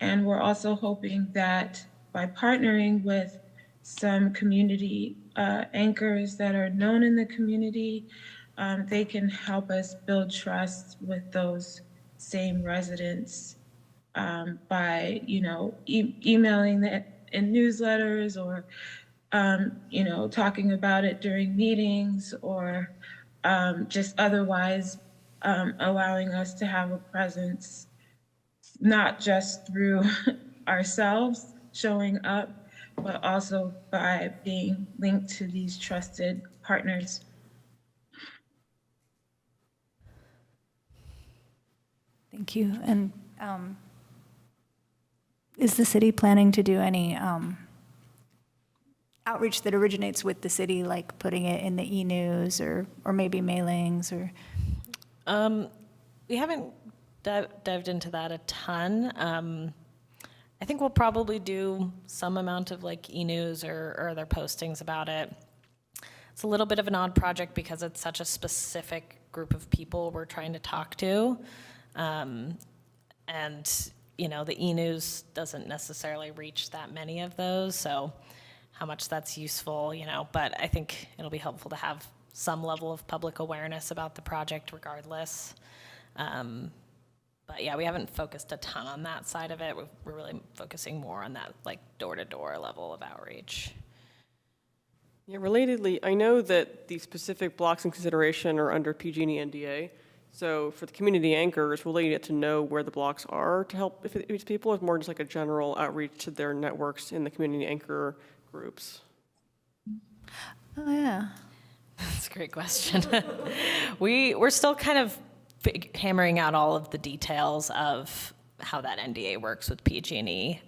S7: And we're also hoping that by partnering with some community anchors that are known in the community, they can help us build trust with those same residents by, emailing that in newsletters, or, talking about it during meetings, or just otherwise allowing us to have a presence, not just through ourselves showing up, but also by being linked to these trusted partners.
S1: Thank you. And is the city planning to do any outreach that originates with the city, like putting it in the e-news or maybe mailings, or?
S2: We haven't dived into that a ton. I think we'll probably do some amount of like e-news or other postings about it. It's a little bit of an odd project because it's such a specific group of people we're trying to talk to. And, you know, the e-news doesn't necessarily reach that many of those, so how much that's useful, you know, but I think it'll be helpful to have some level of public awareness about the project regardless. But yeah, we haven't focused a ton on that side of it. We're really focusing more on that like door-to-door level of outreach.
S8: Yeah, relatedly, I know that the specific blocks in consideration are under PG&E NDA. So for the community anchors, we'll let you get to know where the blocks are to help if it's people. It's more just like a general outreach to their networks in the community anchor groups.
S1: Oh, yeah.
S2: That's a great question. We're still kind of hammering out all of the details of how that NDA works with PG&E.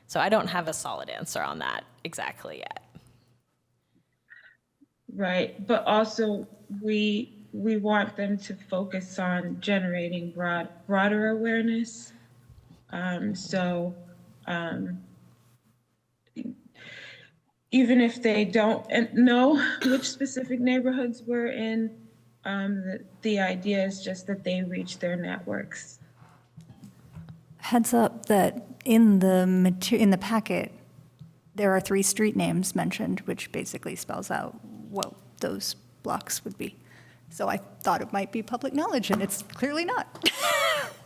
S2: So I don't have a solid answer on that exactly yet.
S7: Right, but also we want them to focus on generating broader awareness. Even if they don't know which specific neighborhoods we're in, the idea is just that they reach their networks.
S1: Heads up that in the packet, there are 3 street names mentioned, which basically spells out what those blocks would be. So I thought it might be public knowledge, and it's clearly not.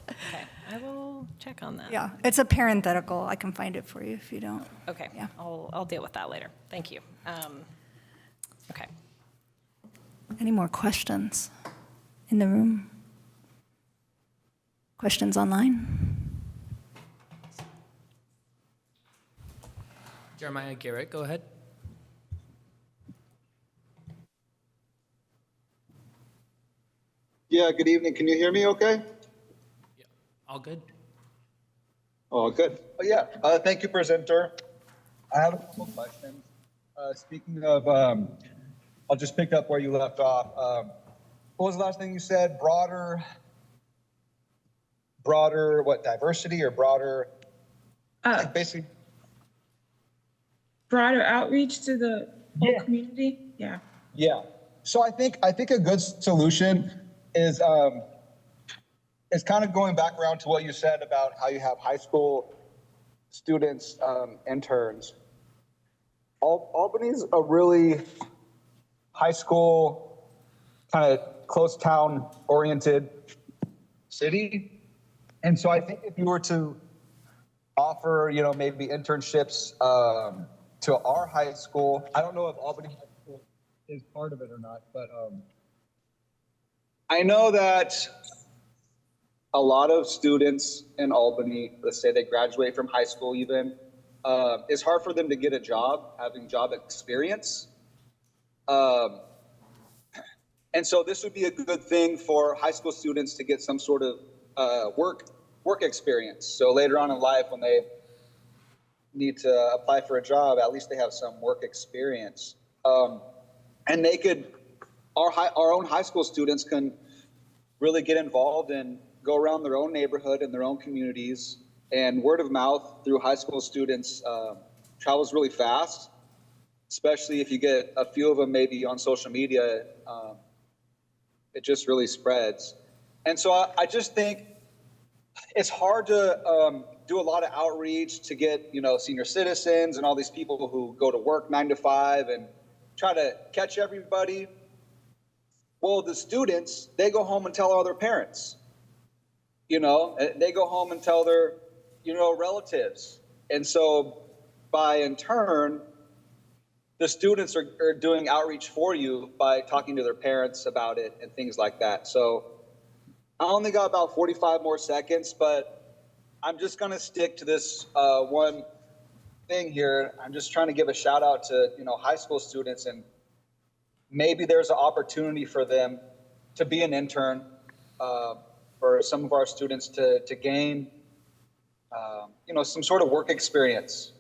S2: Okay, I will check on that.
S1: Yeah, it's a parenthetical. I can find it for you if you don't.
S2: Okay,
S1: Yeah.
S2: I'll deal with that later. Thank you. Okay.
S1: Any more questions in the room? Questions online?
S5: Jeremiah Garrett, go ahead.
S10: Yeah, good evening. Can you hear me okay?
S5: Yeah, all good.
S10: Oh, good. Oh, yeah, thank you, presenter. I have a couple questions. Speaking of, I'll just pick up where you left off. What was the last thing you said? Broader, what, diversity or broader? Like basically.
S7: Broader outreach to the whole community? Yeah.
S10: Yeah. So I think a good solution is kind of going back around to what you said about how you have high school students, interns. Albany's a really high school, kind of close town oriented city. And so I think if you were to offer, you know, maybe internships to our high school, I don't know if Albany High School is part of it or not, but I know that a lot of students in Albany, let's say they graduate from high school even, it's hard for them to get a job, having job experience. And so this would be a good thing for high school students to get some sort of work experience. So later on in life, when they need to apply for a job, at least they have some work experience. And they could, our own high school students can really get involved and go around their own neighborhood and their own communities, and word of mouth through high school students travels really fast, especially if you get a few of them maybe on social media, it just really spreads. And so I just think it's hard to do a lot of outreach to get, you know, senior citizens and all these people who go to work 9 to 5 and try to catch everybody. Well, the students, they go home and tell all their parents, you know, they go home and tell their, you know, relatives. And so by in turn, the students are doing outreach for you by talking to their parents about it and things like that. So I only got about 45 more seconds, but I'm just going to stick to this one thing here. I'm just trying to give a shout out to, you know, high school students, and maybe there's an opportunity for them to be an intern, for some of our students to gain, you know, some sort of work experience.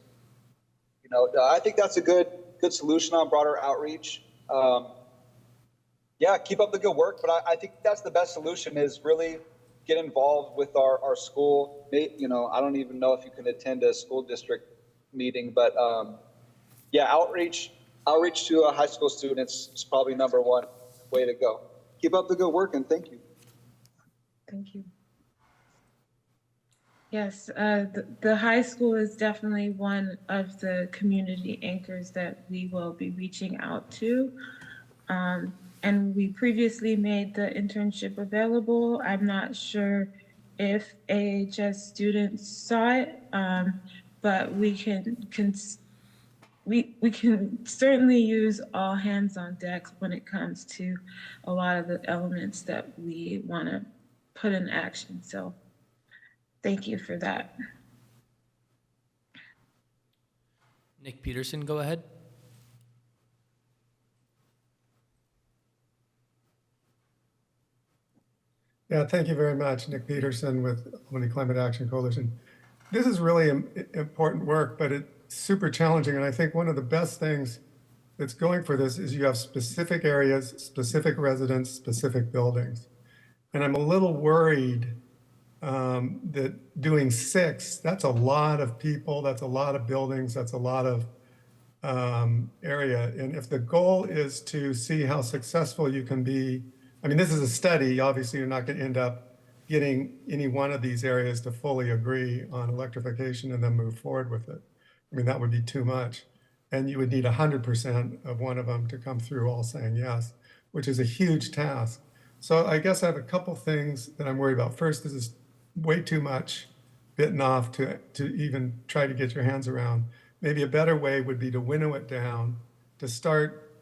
S10: You know, I think that's a good solution on broader outreach. Yeah, keep up the good work, but I think that's the best solution, is really get involved with our school. You know, I don't even know if you can attend a school district meeting, but yeah, outreach to high school students is probably number one way to go. Keep up the good work and thank you.
S7: Thank you. Yes, the high school is definitely one of the community anchors that we will be reaching out to. And we previously made the internship available. I'm not sure if AHS students saw it, but we can certainly use all hands on deck when it comes to a lot of the elements that we want to put in action. So thank you for that.
S5: Nick Peterson, go ahead.
S11: Yeah, thank you very much. Nick Peterson with Albany Climate Action Coalition. This is really important work, but it's super challenging. And I think one of the best things that's going for this is you have specific areas, specific residents, specific buildings. And I'm a little worried that doing 6, that's a lot of people, that's a lot of buildings, that's a lot of area. And if the goal is to see how successful you can be, I mean, this is a study, obviously you're not going to end up getting any one of these areas to fully agree on electrification and then move forward with it. I mean, that would be too much. And you would need 100% of one of them to come through all saying yes, which is a huge task. So I guess I have a couple things that I'm worried about. First, this is way too much bitten off to even try to get your hands around. Maybe a better way would be to winnow it down, to start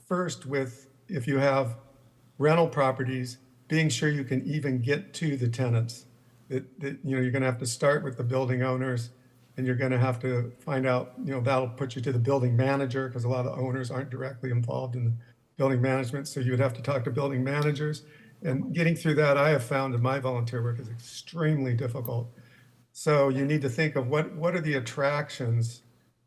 S11: first with, if you have rental properties, being sure you can even get to the tenants. That you know, you're gonna have to start with the building owners, and you're gonna have to find out, you know, that'll put you to the building manager, because a lot of owners aren't directly involved in the building management, so you would have to talk to building managers. And getting through that, I have found in my volunteer work, is extremely difficult. So you need to think of what are the attractions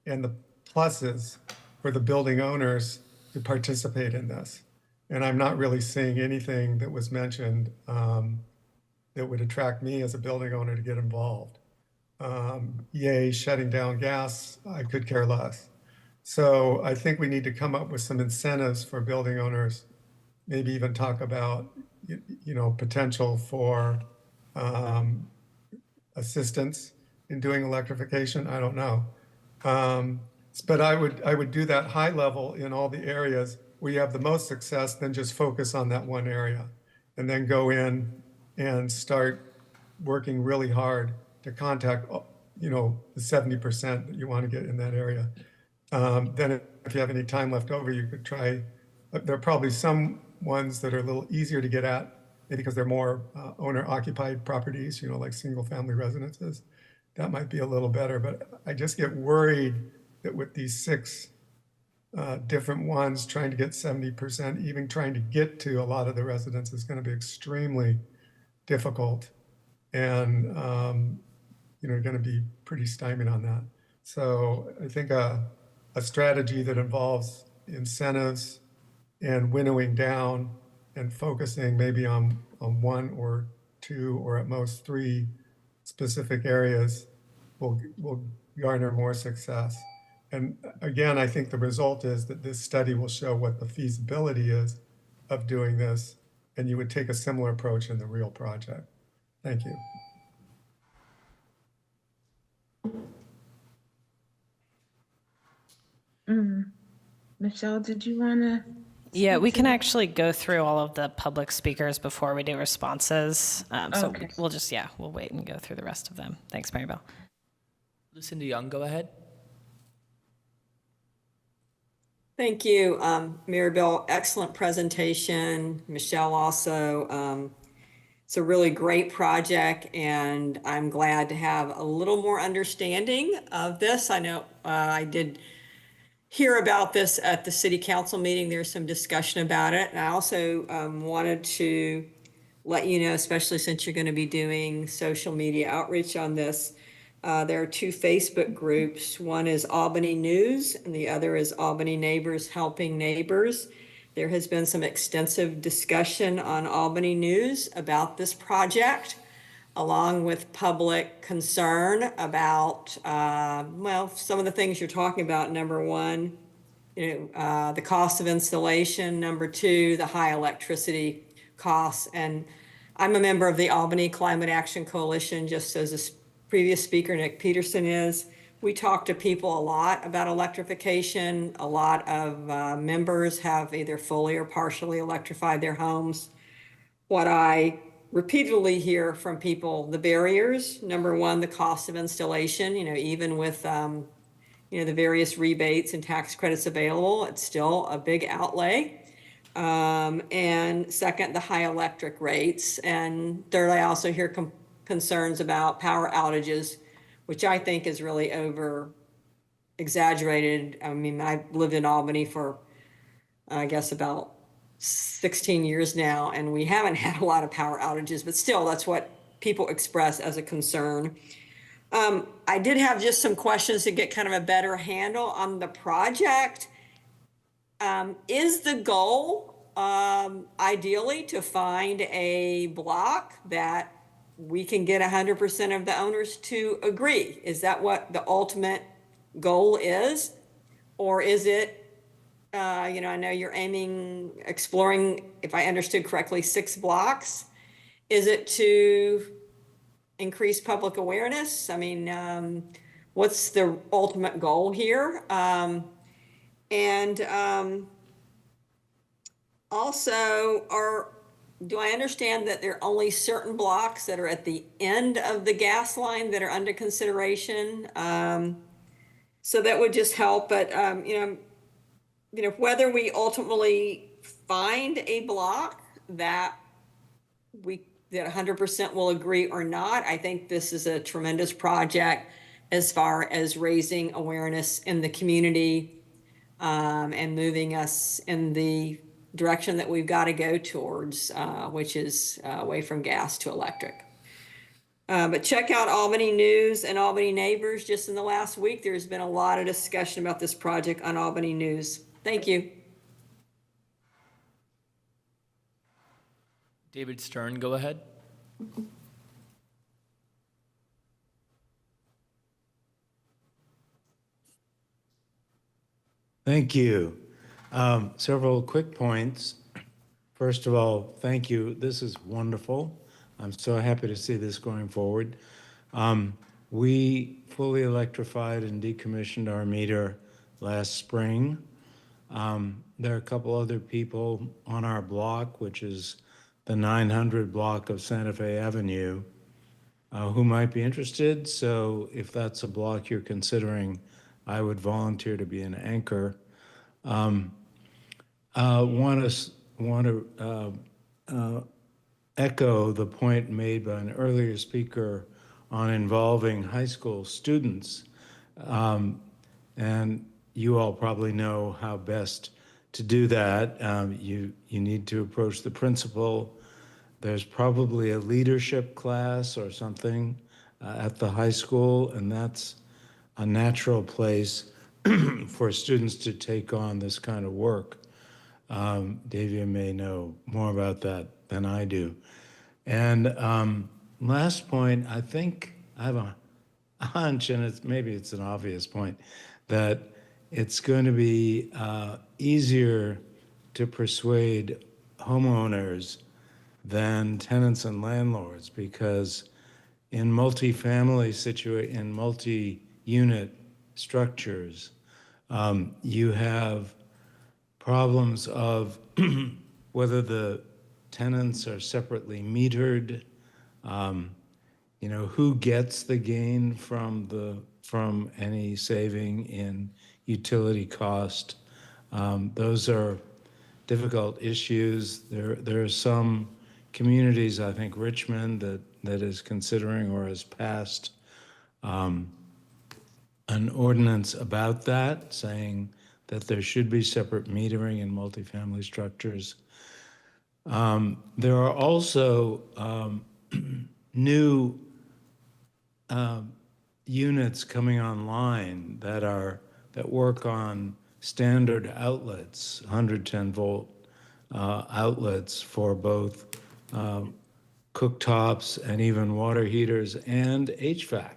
S11: and the pluses for the building owners to participate in this. And I'm not really seeing anything that was mentioned that would attract me as a building owner to get involved. Yay, shutting down gas, I could care less. So I think we need to come up with some incentives for building owners, maybe even talk about, you know, potential for assistance in doing electrification. I don't know. But I would do that high level in all the areas where you have the most success, then just focus on that one area and then go in and start working really hard to contact, you know, the 70% that you want to get in that area. Then if you have any time left over, you could try, there are probably some ones that are a little easier to get at, maybe because they're more owner occupied properties, you know, like single family residences. That might be a little better, but I just get worried that with these 6 different ones, trying to get 70%, even trying to get to a lot of the residents is going to be extremely difficult, and you know, going to be pretty stymied on that. So I think a strategy that involves incentives and winnowing down and focusing maybe on 1 or 2 or at most 3 specific areas will garner more success. And again, I think the result is that this study will show what the feasibility is of doing this, and you would take a similar approach in the real project. Thank you.
S7: Michelle, did you want to?
S2: Yeah, we can actually go through all of the public speakers before we do responses. So
S7: Okay.
S2: we'll wait and go through the rest of them. Thanks, Maribel.
S5: Lucinda Young, go ahead.
S6: Thank you, Maribel. Excellent presentation. Michelle also. It's a really great project, and I'm glad to have a little more understanding of this. I know I did hear about this at the city council meeting. There's some discussion about it. And I also wanted to let you know, especially since you're going to be doing social media outreach on this, there are 2 Facebook groups. One is Albany News, and the other is Albany Neighbors Helping Neighbors. There has been some extensive discussion on Albany News about this project. along with public concern about, well, some of the things you're talking about. Number one, the cost of installation. Number two, the high electricity costs. And I'm a member of the Albany Climate Action Coalition, just as the previous speaker, Nick Peterson, is. We talk to people a lot about electrification. A lot of members have either fully or partially electrified their homes. What I repeatedly hear from people, the barriers. Number one, the cost of installation. Even with the various rebates and tax credits available, it's still a big outlay. And second, the high electric rates. And third, I also hear concerns about power outages, which I think is really over exaggerated. I mean, I've lived in Albany for, I guess, about 16 years now, and we haven't had a lot of power outages, but still, that's what people express as a concern. I did have just some questions to get kind of a better handle on the project. Is the goal ideally to find a block that we can get 100% of the owners to agree? Is that what the ultimate goal is? Or is it, I know you're exploring, if I understood correctly, 6 blocks. Is it to increase public awareness? I mean, what's the ultimate goal here? Also, do I understand that there are only certain blocks that are at the end of the gas line that are under consideration? So that would just help. But whether we ultimately find a block that 100% will agree or not, I think this is a tremendous project as far as raising awareness in the community and moving us in the direction that we've got to go towards, which is away from gas to electric. But check out Albany News and Albany Neighbors. Just in the last week, there's been a lot of discussion about this project on Albany News. Thank you.
S5: David Stern, go ahead.
S12: Thank you. Several quick points. First of all, thank you. This is wonderful. I'm so happy to see this going forward. We fully electrified and decommissioned our meter last spring. There are a couple other people on our block, which is the 900 block of Santa Fe Avenue, who might be interested. So if that's a block you're considering, I would volunteer to be an anchor. Want to echo the point made by an earlier speaker on involving high school students. And you all probably know how best to do that. You need to approach the principal. There's probably a leadership class or something at the high school, and that's a natural place for students to take on this kind of work. Davia may know more about that than I do. And last point, I think I have a hunch, and maybe it's an obvious point, that it's going to be easier to persuade homeowners than tenants and landlords, because in multi-unit structures, you have problems of whether the tenants are separately metered, who gets the gain from any saving in utility cost. Those are difficult issues. There are some communities, I think Richmond, that is considering or has passed an ordinance about that, saying that there should be separate metering in multifamily structures. There are also new units coming online that work on standard outlets, 110 volt outlets for both cooktops, and even water heaters and HVAC.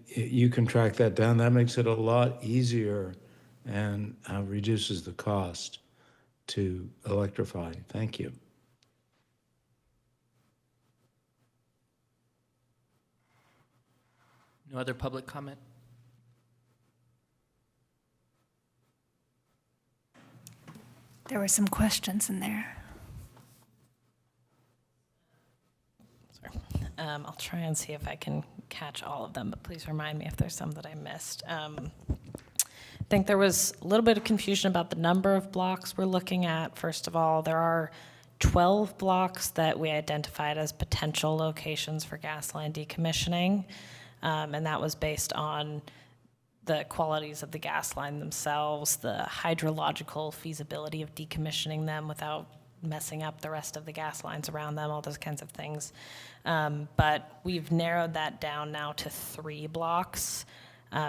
S12: You can track that down. That makes it a lot easier and reduces the cost to electrify. Thank you.
S5: No other public comment?
S1: There were some questions in there.
S2: I'll try and see if I can catch all of them, but please remind me if there's some that I missed. I think there was a little bit of confusion about the number of blocks we're looking at. First of all, there are 12 blocks that we identified as potential locations for gas line decommissioning, and that was based on the qualities of the gas line themselves, the hydrological feasibility of decommissioning them without messing up the rest of the gas lines around them, all those kinds of things. But we've narrowed that down now to 3 blocks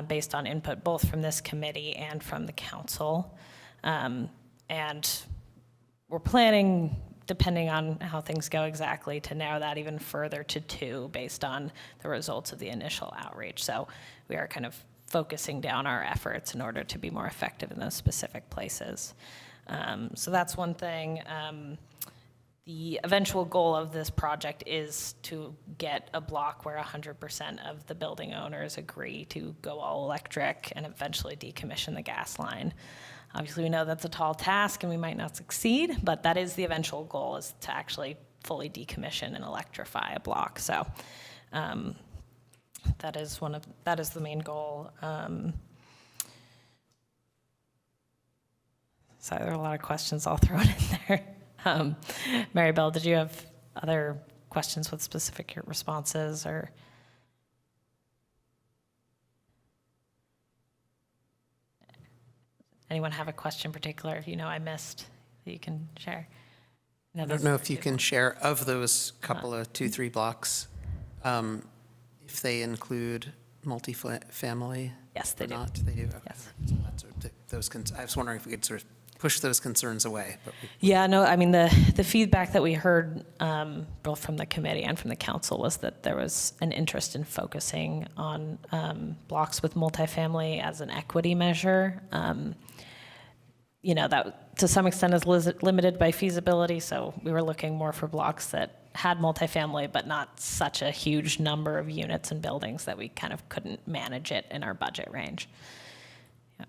S2: based on input both from this committee and from the council. And we're planning, depending on how things go exactly, to narrow that even further to 2 based on the results of the initial outreach. So we are kind of focusing down our efforts in order to be more effective in those specific places. So that's one thing. The eventual goal of this project is to get a block where 100% of the building owners agree to go all electric and eventually decommission the gas line. Obviously, we know that's a tall task and we might not succeed, but that is the eventual goal, is to actually fully decommission and electrify a block. So that is the main goal. So there are a lot of questions all thrown in there. Mary Bell, did you have other questions with specific responses, or? Anyone have a question in particular, if you know I missed, that you can share?
S3: I don't know if you can share of those couple of 2-3 blocks, if they include multifamily.
S2: Yes, they
S3: or
S2: do.
S3: not. They do. Okay.
S2: Yes.
S3: So that's those. I was wondering if we could sort of push those concerns away. But
S2: Yeah, no, I mean, the feedback that we heard both from the committee and from the council was that there was an interest in focusing on blocks with multifamily as an equity measure. You know, that to some extent is limited by feasibility, so we were looking more for blocks that had multifamily, but not such a huge number of units and buildings that we kind of couldn't manage it in our budget range. Yeah.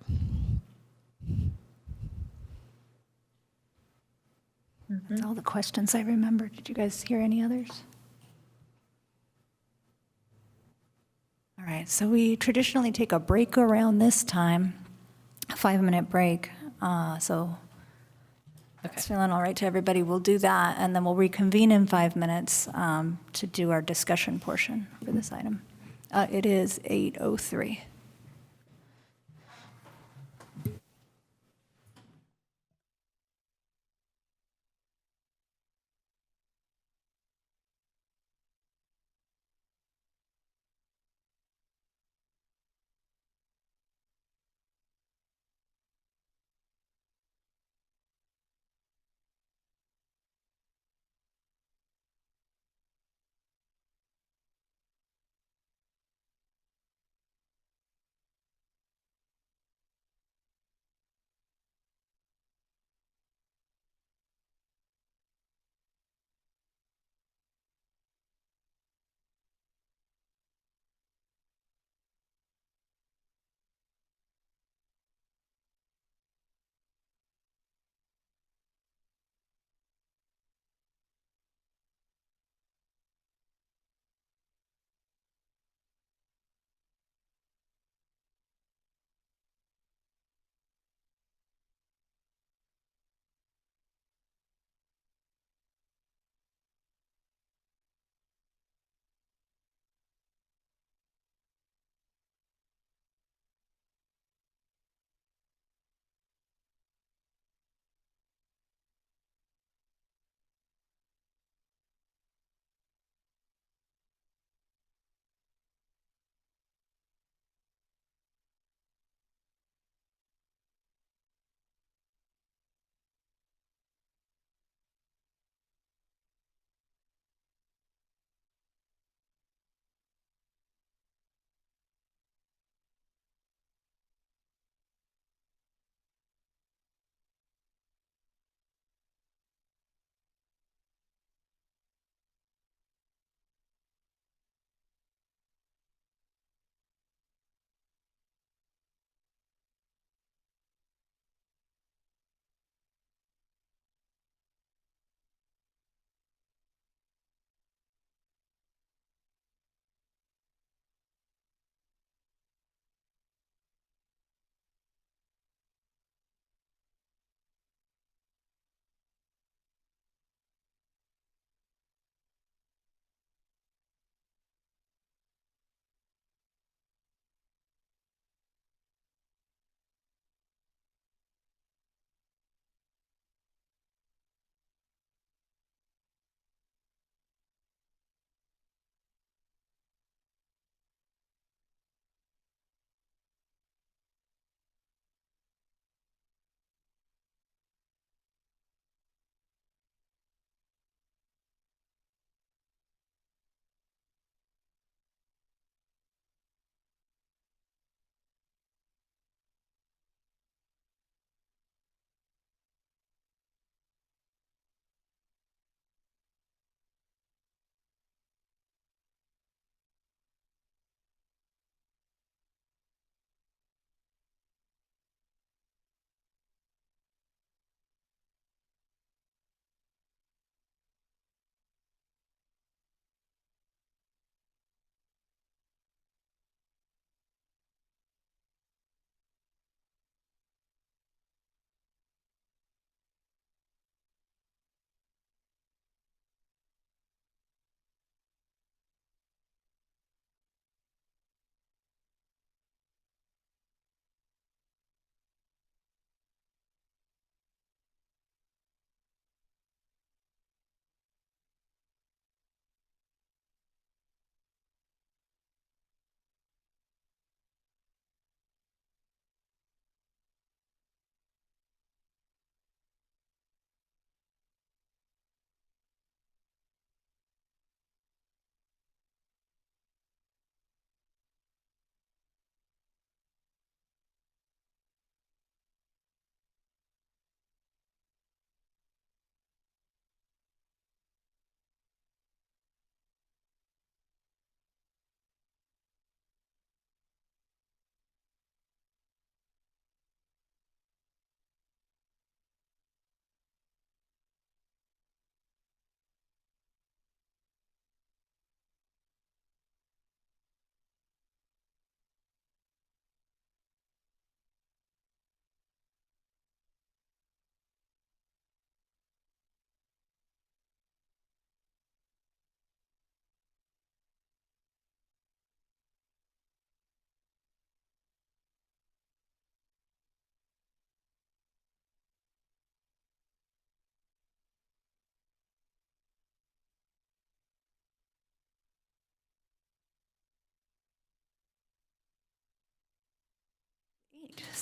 S1: That's all the questions I remember. Did you guys hear any others? All right, so we traditionally take a break around this time, a 5-minute break. So that's feeling all right to everybody. We'll do that, and then we'll reconvene in 5 minutes to do our discussion portion for this item. It is 8:03.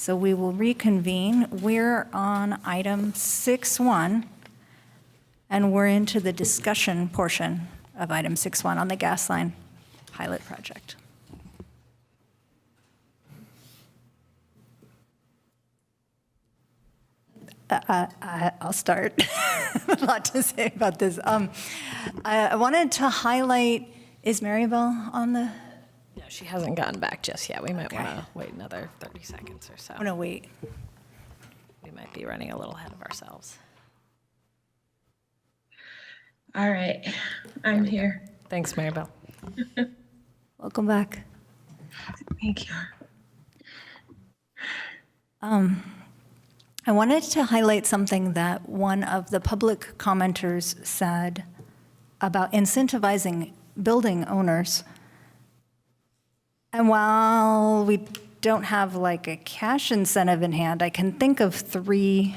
S1: So we will reconvene. We're on item 6.1, and we're into the discussion portion of item 6.1 on the gas line pilot project. I'll start. A lot to say about this. I wanted to highlight, is Maribel on the?
S2: No, she hasn't gotten back just yet. We might want to wait another 30 seconds or so.
S1: Oh, no, wait.
S2: We might be running a little ahead of ourselves.
S7: All right, I'm here.
S2: Thanks, Maribel.
S1: Welcome back.
S7: Thank you.
S1: I wanted to highlight something that one of the public commenters said about incentivizing building owners. And while we don't have like a cash incentive in hand, I can think of 3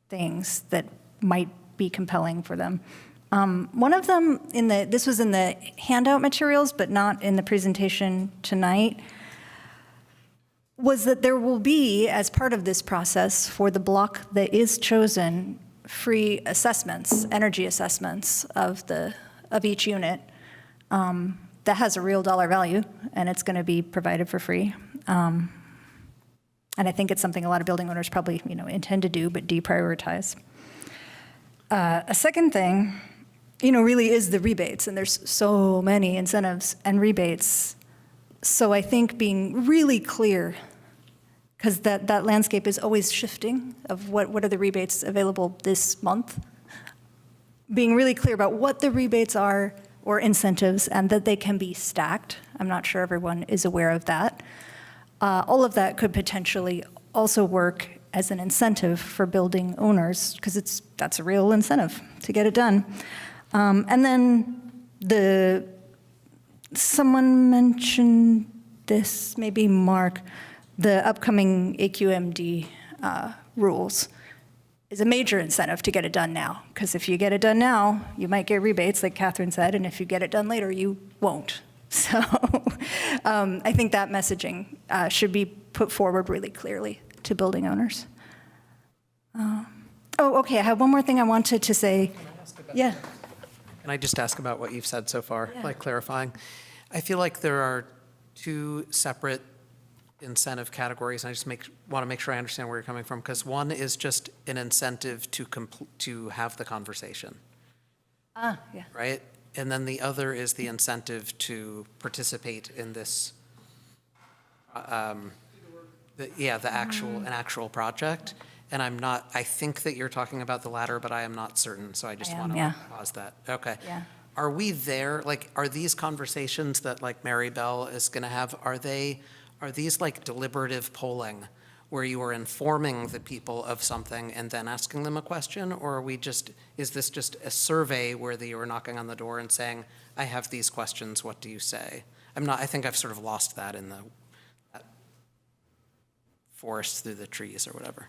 S1: things that might be compelling for them. One of them, this was in the handout materials, but not in the presentation tonight, was that there will be, as part of this process, for the block that is chosen, free assessments, energy assessments of each unit. That has a real dollar value, and it's going to be provided for free. And I think it's something a lot of building owners probably, intend to do, but deprioritize. A second thing, really is the rebates, and there's so many incentives and rebates. So I think being really clear, because that landscape is always shifting of what are the rebates available this month, being really clear about what the rebates are or incentives and that they can be stacked. I'm not sure everyone is aware of that. All of that could potentially also work as an incentive for building owners, because that's a real incentive to get it done. And then someone mentioned this, maybe Mark, the upcoming AQMD rules is a major incentive to get it done now, because if you get it done now, you might get rebates, like Catherine said, and if you get it done later, you won't. So I think that messaging should be put forward really clearly to building owners. Okay, I have one more thing I wanted to say. Yeah.
S3: Can I just ask about what you've said so far, like clarifying? I feel like there are 2 separate incentive categories, and I just want to make sure I understand where you're coming from, because one is just an incentive to have the conversation.
S1: Yeah.
S3: Right? And then the other is the incentive to participate in this, an actual project. And I think that you're talking about the latter, but I am not certain, so I just want to pause that. Okay.
S1: Yeah.
S3: Are we there, are these conversations that Mary Bell is going to have, are these deliberative polling where you are informing the people of something and then asking them a question? Or is this just a survey where you are knocking on the door and saying, I have these questions, what do you say? I think I've sort of lost that in that forest through the trees or whatever.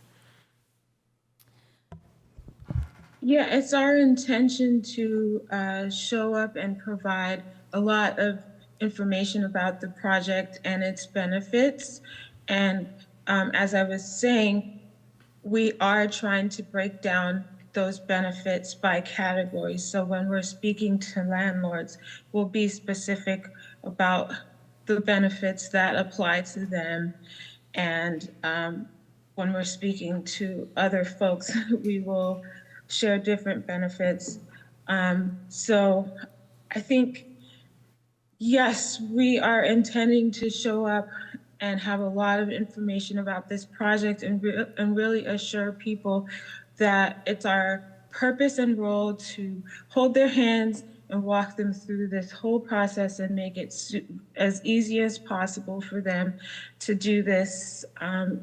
S7: Yeah, it's our intention to show up and provide a lot of information about the project and its benefits. And as I was saying, we are trying to break down those benefits by categories. So when we're speaking to landlords, we'll be specific about the benefits that apply to them. And when we're speaking to other folks, we will share different benefits. So I think, yes, we are intending to show up and have a lot of information about this project and really assure people that it's our purpose and role to hold their hands and walk them through this whole process and make it as easy as possible for them to do this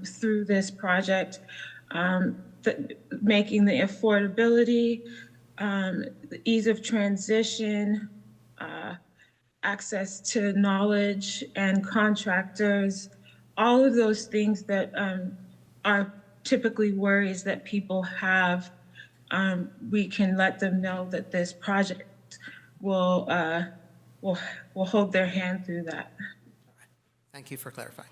S7: through this project. Making the affordability, the ease of transition, access to knowledge and contractors, all of those things that are typically worries that people have, we can let them know that this project will hold their hand through that.
S3: Thank you for clarifying.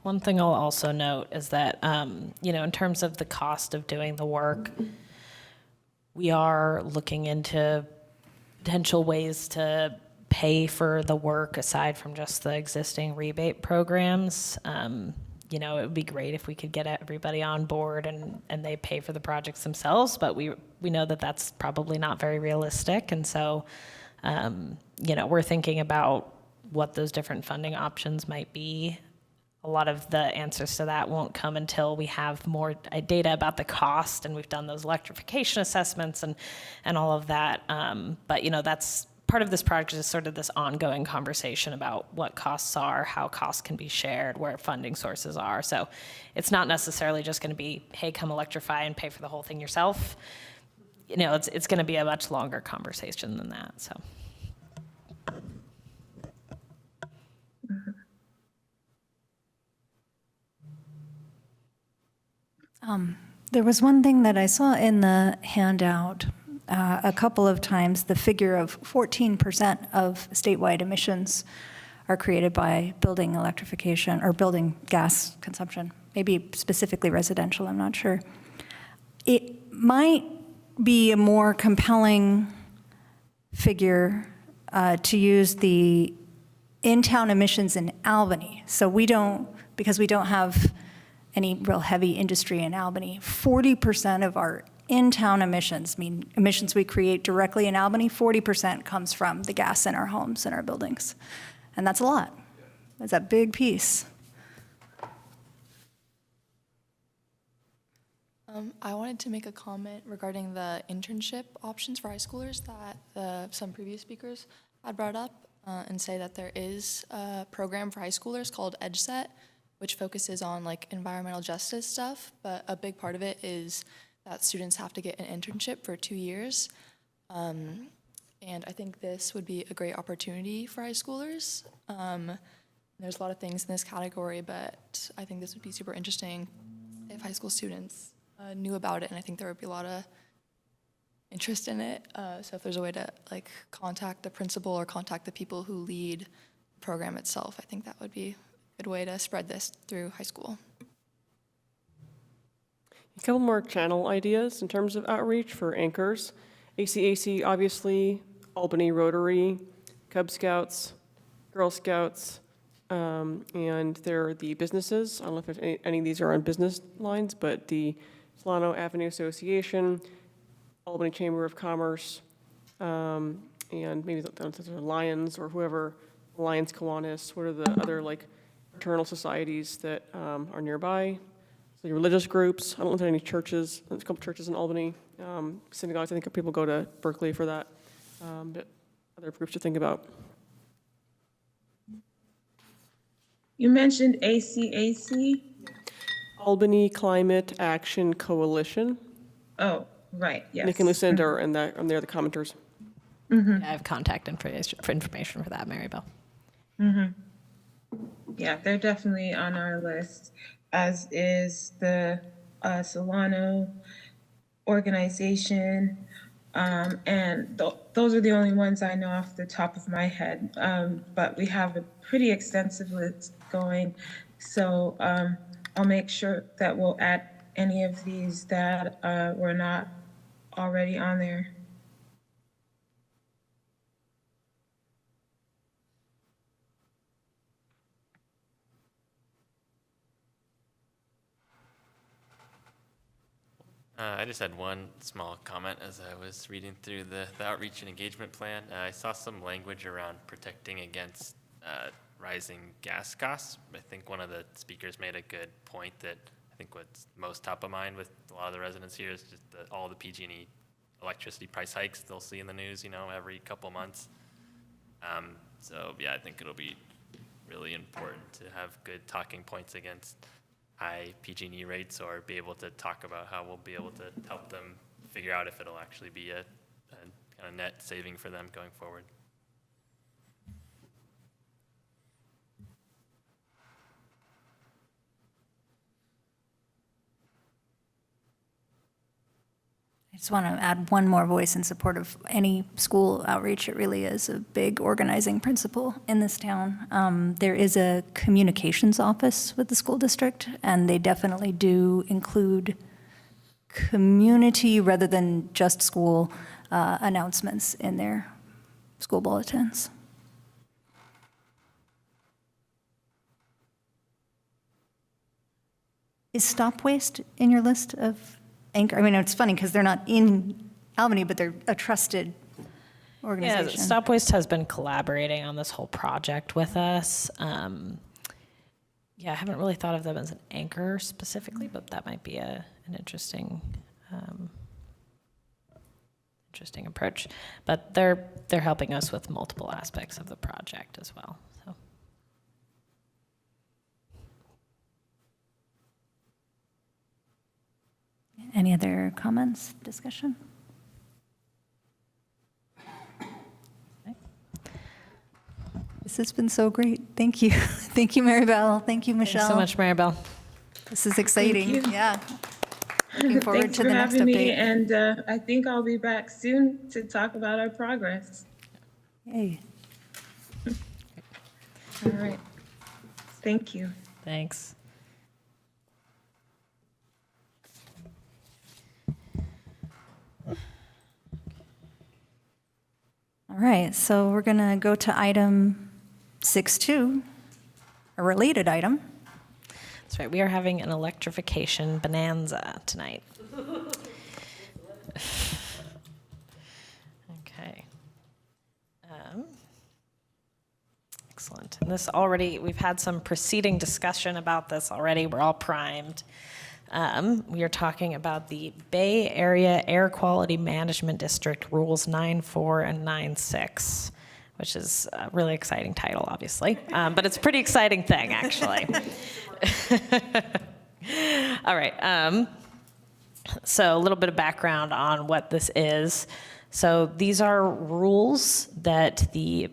S2: One thing I'll also note is that, in terms of the cost of doing the work, we are looking into potential ways to pay for the work aside from just the existing rebate programs. It would be great if we could get everybody on board and they pay for the projects themselves, but we know that that's probably not very realistic. And so, we're thinking about what those different funding options might be. A lot of the answers to that won't come until we have more data about the cost, and we've done those electrification assessments and all of that. But that's part of this project, is sort of this ongoing conversation about what costs are, how costs can be shared, where funding sources are. So it's not necessarily just going to be, hey, come electrify and pay for the whole thing yourself. It's going to be a much longer conversation than that. So.
S1: There was one thing that I saw in the handout a couple of times, the figure of 14% of statewide emissions are created by building electrification or building gas consumption, maybe specifically residential, I'm not sure. It might be a more compelling figure to use the in-town emissions in Albany. So because we don't have any real heavy industry in Albany, 40% of our in-town emissions, emissions we create directly in Albany, 40% comes from the gas in our homes and our buildings. And that's a lot. That's a big piece.
S4: I wanted to make a comment regarding the internship options for high schoolers that some previous speakers had brought up, and say that there is a program for high schoolers called EdgeSet, which focuses on environmental justice stuff, but a big part of it is that students have to get an internship for 2 years. And I think this would be a great opportunity for high schoolers. There's a lot of things in this category, but I think this would be super interesting if high school students knew about it, and I think there would be a lot of interest in it. So if there's a way to contact the principal or contact the people who lead the program itself, I think that would be a good way to spread this through high school.
S8: A couple more channel ideas in terms of outreach for anchors. ACAC, obviously, Albany Rotary, Cub Scouts, Girl Scouts, and there are the businesses. I don't know if there's any of these are on business lines, but the Solano Avenue Association, Albany Chamber of Commerce, and maybe there's Lions or whoever, Lions Kiwanis. What are the other fraternal societies that are nearby? So your religious groups. I don't know if there are any churches. There's a couple churches in Albany. Synagogues, I think people go to Berkeley for that. But other groups to think about.
S7: You mentioned ACAC?
S8: Albany Climate Action Coalition.
S7: Oh, right, yes.
S8: Nick and Lucinda are in there. They're the commenters.
S2: Yeah, I have contact information for that, Mary Bell.
S7: Yeah, they're definitely on our list, as is the Solano organization. And those are the only ones I know off the top of my head. But we have a pretty extensive list going. So I'll make sure that we'll add any of these that were not already on there.
S13: I just had one small comment as I was reading through the outreach and engagement plan. I saw some language around protecting against rising gas costs. I think one of the speakers made a good point that I think what's most top of mind with a lot of the residents here is just all the PG&E electricity price hikes they'll see in the news, every couple months. So yeah, I think it'll be really important to have good talking points against high PG&E rates, or be able to talk about how we'll be able to help them figure out if it'll actually be a kind of net saving for them going forward.
S1: I just want to add one more voice in support of any school outreach. It really is a big organizing principle in this town. There is a communications office with the school district, and they definitely do include community rather than just school announcements in their school bulletins. Is Stop Waste in your list of anchor? I mean, it's funny because they're not in Albany, but they're a trusted
S2: Yeah,
S1: organization.
S2: Stop Waste has been collaborating on this whole project with us. Yeah, I haven't really thought of them as an anchor specifically, but that might be an interesting approach. But they're helping us with multiple aspects of the project as well. So.
S1: Any other comments, discussion? This has been so great. Thank you. Thank you, Maribel. Thank you, Michelle.
S2: Thanks so much, Maribel.
S1: This is exciting.
S7: you.
S1: Yeah. Looking forward
S7: Thanks
S1: to
S7: for
S1: the next
S7: having me,
S1: update.
S7: and I think I'll be back soon to talk about our progress.
S1: Yay.
S7: All right. Thank you.
S2: Thanks.
S1: All right, so we're going to go to item 6.2, a related item.
S2: That's right. We are having an electrification bonanza tonight. Okay. Excellent. And this already, we've had some preceding discussion about this already. We're all primed. We are talking about the Bay Area Air Quality Management District Rules 9.4 and 9.6, which is a really exciting title, obviously. But it's a pretty exciting thing, actually. All right. So a little bit of background on what this is. So these are rules that the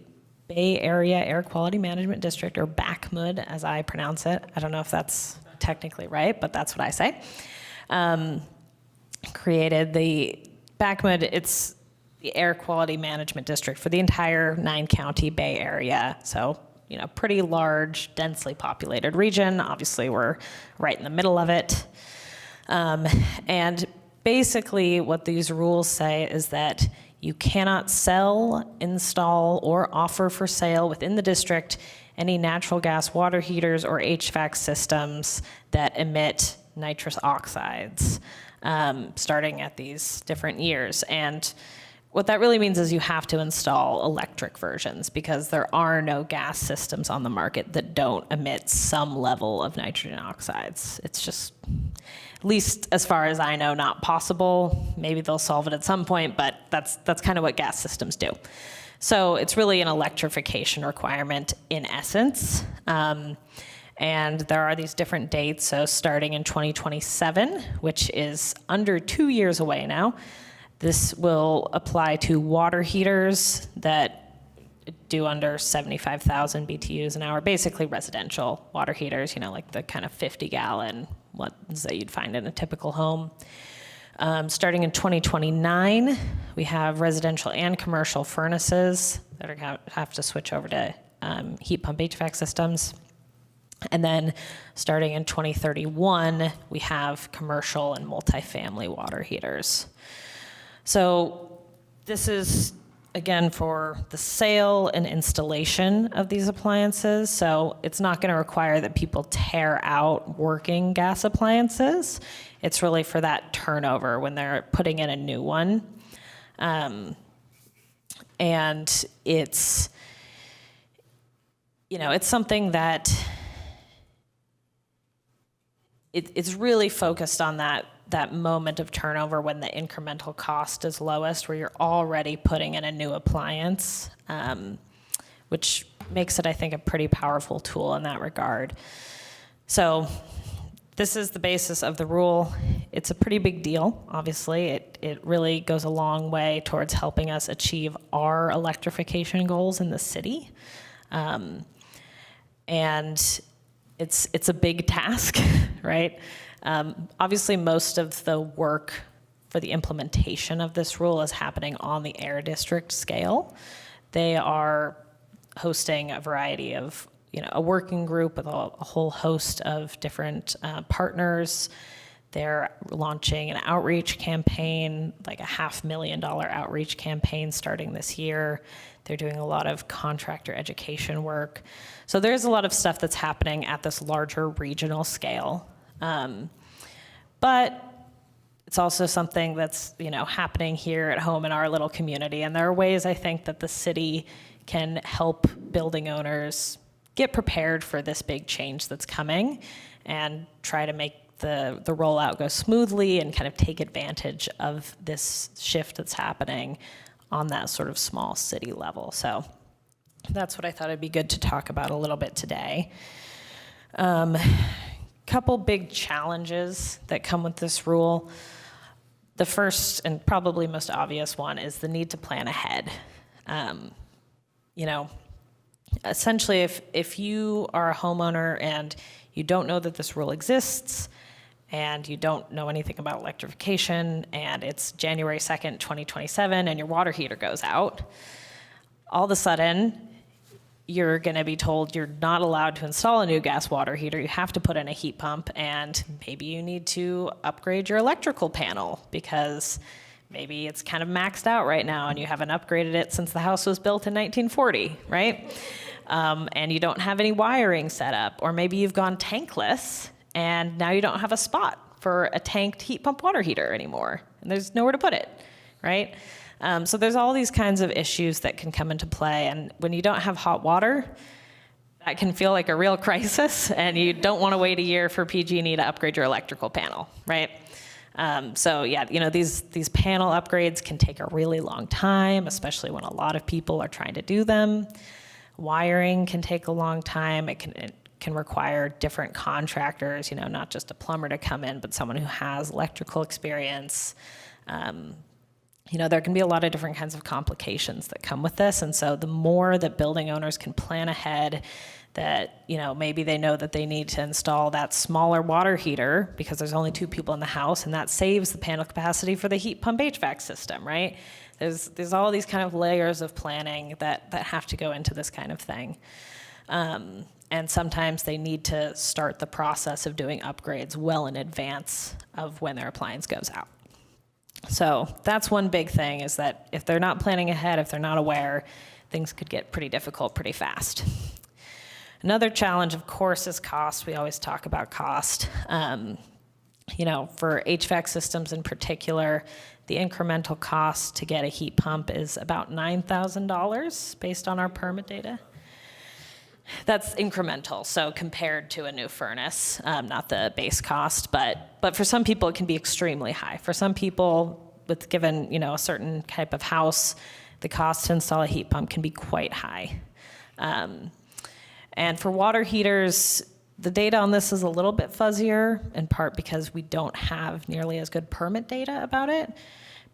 S2: Bay Area Air Quality Management District, or BACMUD, as I pronounce it. I don't know if that's technically right, but that's what I say. Created the BACMUD. It's the Air Quality Management District for the entire 9-county Bay Area. So, you know, pretty large, densely populated region. Obviously, we're right in the middle of it. And basically, what these rules say is that you cannot sell, install, or offer for sale within the district any natural gas water heaters or HVAC systems that emit nitrous oxides, starting at these different years. And what that really means is you have to install electric versions because there are no gas systems on the market that don't emit some level of nitrogen oxides. It's just, at least as far as I know, not possible. Maybe they'll solve it at some point, but that's kind of what gas systems do. So it's really an electrification requirement in essence. And there are these different dates. So starting in 2027, which is under 2 years away now, this will apply to water heaters that do under 75,000 BTUs an hour, basically residential water heaters, you know, like the kind of 50-gallon ones that you'd find in a typical home. Starting in 2029, we have residential and commercial furnaces that are have to switch over to heat pump HVAC systems. And then starting in 2031, we have commercial and multifamily water heaters. So this is, again, for the sale and installation of these appliances. So it's not going to require that people tear out working gas appliances. It's really for that turnover when they're putting in a new one. And it's, you know, it's something that it's really focused on that moment of turnover when the incremental cost is lowest, where you're already putting in a new appliance, which makes it, I think, a pretty powerful tool in that regard. So this is the basis of the rule. It's a pretty big deal, obviously. It really goes a long way towards helping us achieve our electrification goals in the city. And it's a big task, right? Obviously, most of the work for the implementation of this rule is happening on the Air District scale. They are hosting a variety of, a working group with a whole host of different partners. They're launching an outreach campaign, like a $500,000 outreach campaign starting this year. They're doing a lot of contractor education work. So there's a lot of stuff that's happening at this larger regional scale. But it's also something that's, happening here at home in our little community. And there are ways I think that the city can help building owners get prepared for this big change that's coming and try to make the rollout go smoothly and kind of take advantage of this shift that's happening on that sort of small city level. So that's what I thought it'd be good to talk about a little bit today. Couple big challenges that come with this rule. The first and probably most obvious one is the need to plan ahead. Essentially, if you are a homeowner and you don't know that this rule exists, and you don't know anything about electrification, and it's January 2nd, 2027, and your water heater goes out, all of a sudden, you're going to be told you're not allowed to install a new gas water heater. You have to put in a heat pump, and maybe you need to upgrade your electrical panel because maybe it's kind of maxed out right now, and you haven't upgraded it since the house was built in 1940, right? And you don't have any wiring set up, or maybe you've gone tankless, and now you don't have a spot for a tanked heat pump water heater anymore, and there's nowhere to put it, right? So there's all these kinds of issues that can come into play, and when you don't have hot water, that can feel like a real crisis, and you don't want to wait a year for PG&E to upgrade your electrical panel, right? These panel upgrades can take a really long time, especially when a lot of people are trying to do them. Wiring can take a long time. It can require different contractors, not just a plumber to come in, but someone who has electrical experience. There can be a lot of different kinds of complications that come with this. And so the more that building owners can plan ahead, that, maybe they know that they need to install that smaller water heater because there's only 2 people in the house, and that saves the panel capacity for the heat pump HVAC system, right? There's all these kind of layers of planning that have to go into this kind of thing. And sometimes they need to start the process of doing upgrades well in advance of when their appliance goes out. So that's one big thing, is that if they're not planning ahead, if they're not aware, things could get pretty difficult pretty fast. Another challenge, of course, is cost. We always talk about cost. For HVAC systems in particular, the incremental cost to get a heat pump is about $9,000 based on our permit data. That's incremental, so compared to a new furnace, not the base cost, but for some people it can be extremely high. For some people, with given a certain type of house, the cost to install a heat pump can be quite high. And for water heaters, the data on this is a little bit fuzzier, in part because we don't have nearly as good permit data about it.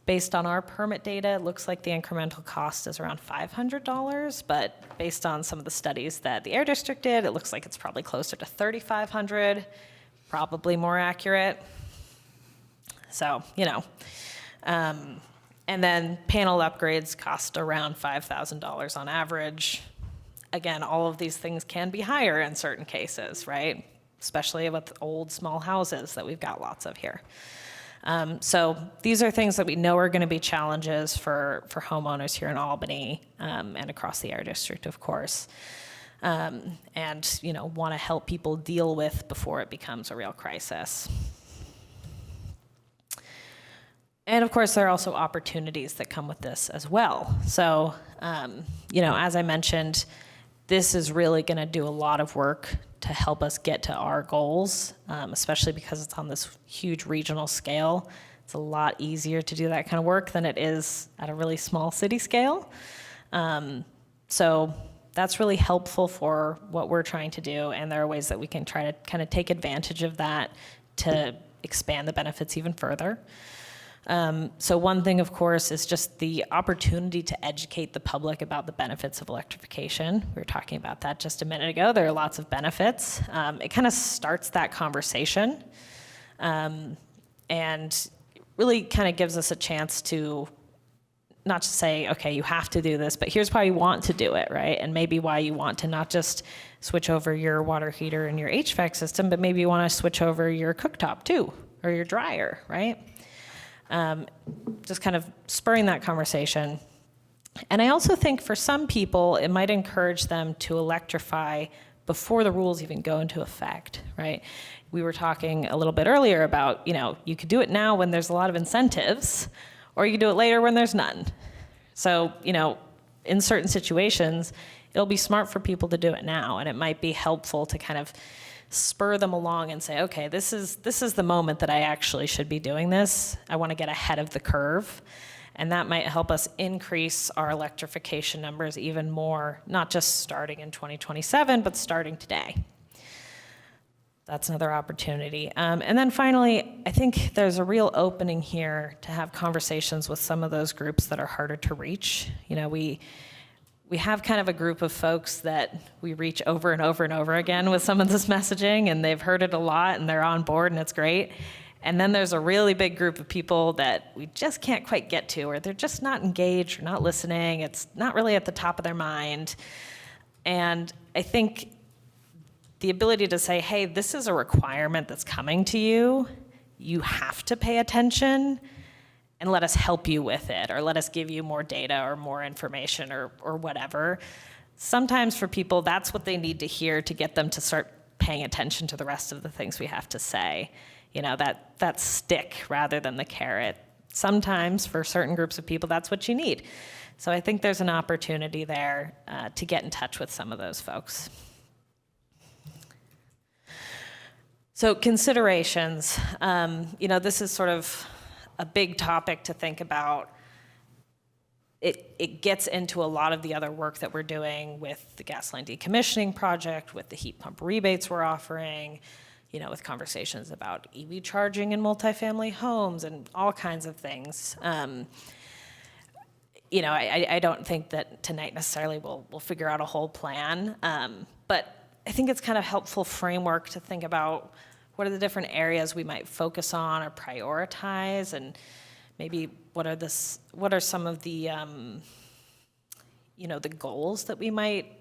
S2: Based on our permit data, it looks like the incremental cost is around $500, but based on some of the studies that the Air District did, it looks like it's probably closer to $3,500, probably more accurate. So, and then panel upgrades cost around $5,000 on average. Again, all of these things can be higher in certain cases, right? Especially with old small houses that we've got lots of here. So these are things that we know are going to be challenges for homeowners here in Albany and across the Air District, of course, and want to help people deal with before it becomes a real crisis. And of course, there are also opportunities that come with this as well. So, as I mentioned, this is really going to do a lot of work to help us get to our goals, especially because it's on this huge regional scale. It's a lot easier to do that kind of work than it is at a really small city scale. So that's really helpful for what we're trying to do, and there are ways that we can try to kind of take advantage of that to expand the benefits even further. So one thing, of course, is just the opportunity to educate the public about the benefits of electrification. We were talking about that just a minute ago. There are lots of benefits. It kind of starts that conversation. And really kind of gives us a chance to not just say, okay, you have to do this, but here's why you want to do it, right? And maybe why you want to not just switch over your water heater and your HVAC system, but maybe you want to switch over your cooktop too, or your dryer, right? Just kind of spurring that conversation. And I also think for some people, it might encourage them to electrify before the rules even go into effect, right? We were talking a little bit earlier about, you could do it now when there's a lot of incentives, or you can do it later when there's none. So, in certain situations, it'll be smart for people to do it now, and it might be helpful to kind of spur them along and say, okay, this is the moment that I actually should be doing this. I want to get ahead of the curve. And that might help us increase our electrification numbers even more, not just starting in 2027, but starting today. That's another opportunity. And then finally, I think there's a real opening here to have conversations with some of those groups that are harder to reach. We have kind of a group of folks that we reach over and over and over again with some of this messaging, and they've heard it a lot, and they're on board, and it's great. And then there's a really big group of people that we just can't quite get to, or they're just not engaged or not listening. It's not really at the top of their mind. And I think the ability to say, hey, this is a requirement that's coming to you. You have to pay attention, and let us help you with it, or let us give you more data or more information or whatever. Sometimes for people, that's what they need to hear to get them to start paying attention to the rest of the things we have to say. That stick rather than the carrot. Sometimes for certain groups of people, that's what you need. So I think there's an opportunity there to get in touch with some of those folks. So considerations, this is sort of a big topic to think about. It gets into a lot of the other work that we're doing with the gasoline decommissioning project, with the heat pump rebates we're offering, with conversations about EV charging in multifamily homes and all kinds of things. I don't think that tonight necessarily we'll figure out a whole plan, but I think it's kind of helpful framework to think about what are the different areas we might focus on or prioritize, and maybe what are some of the the goals that we might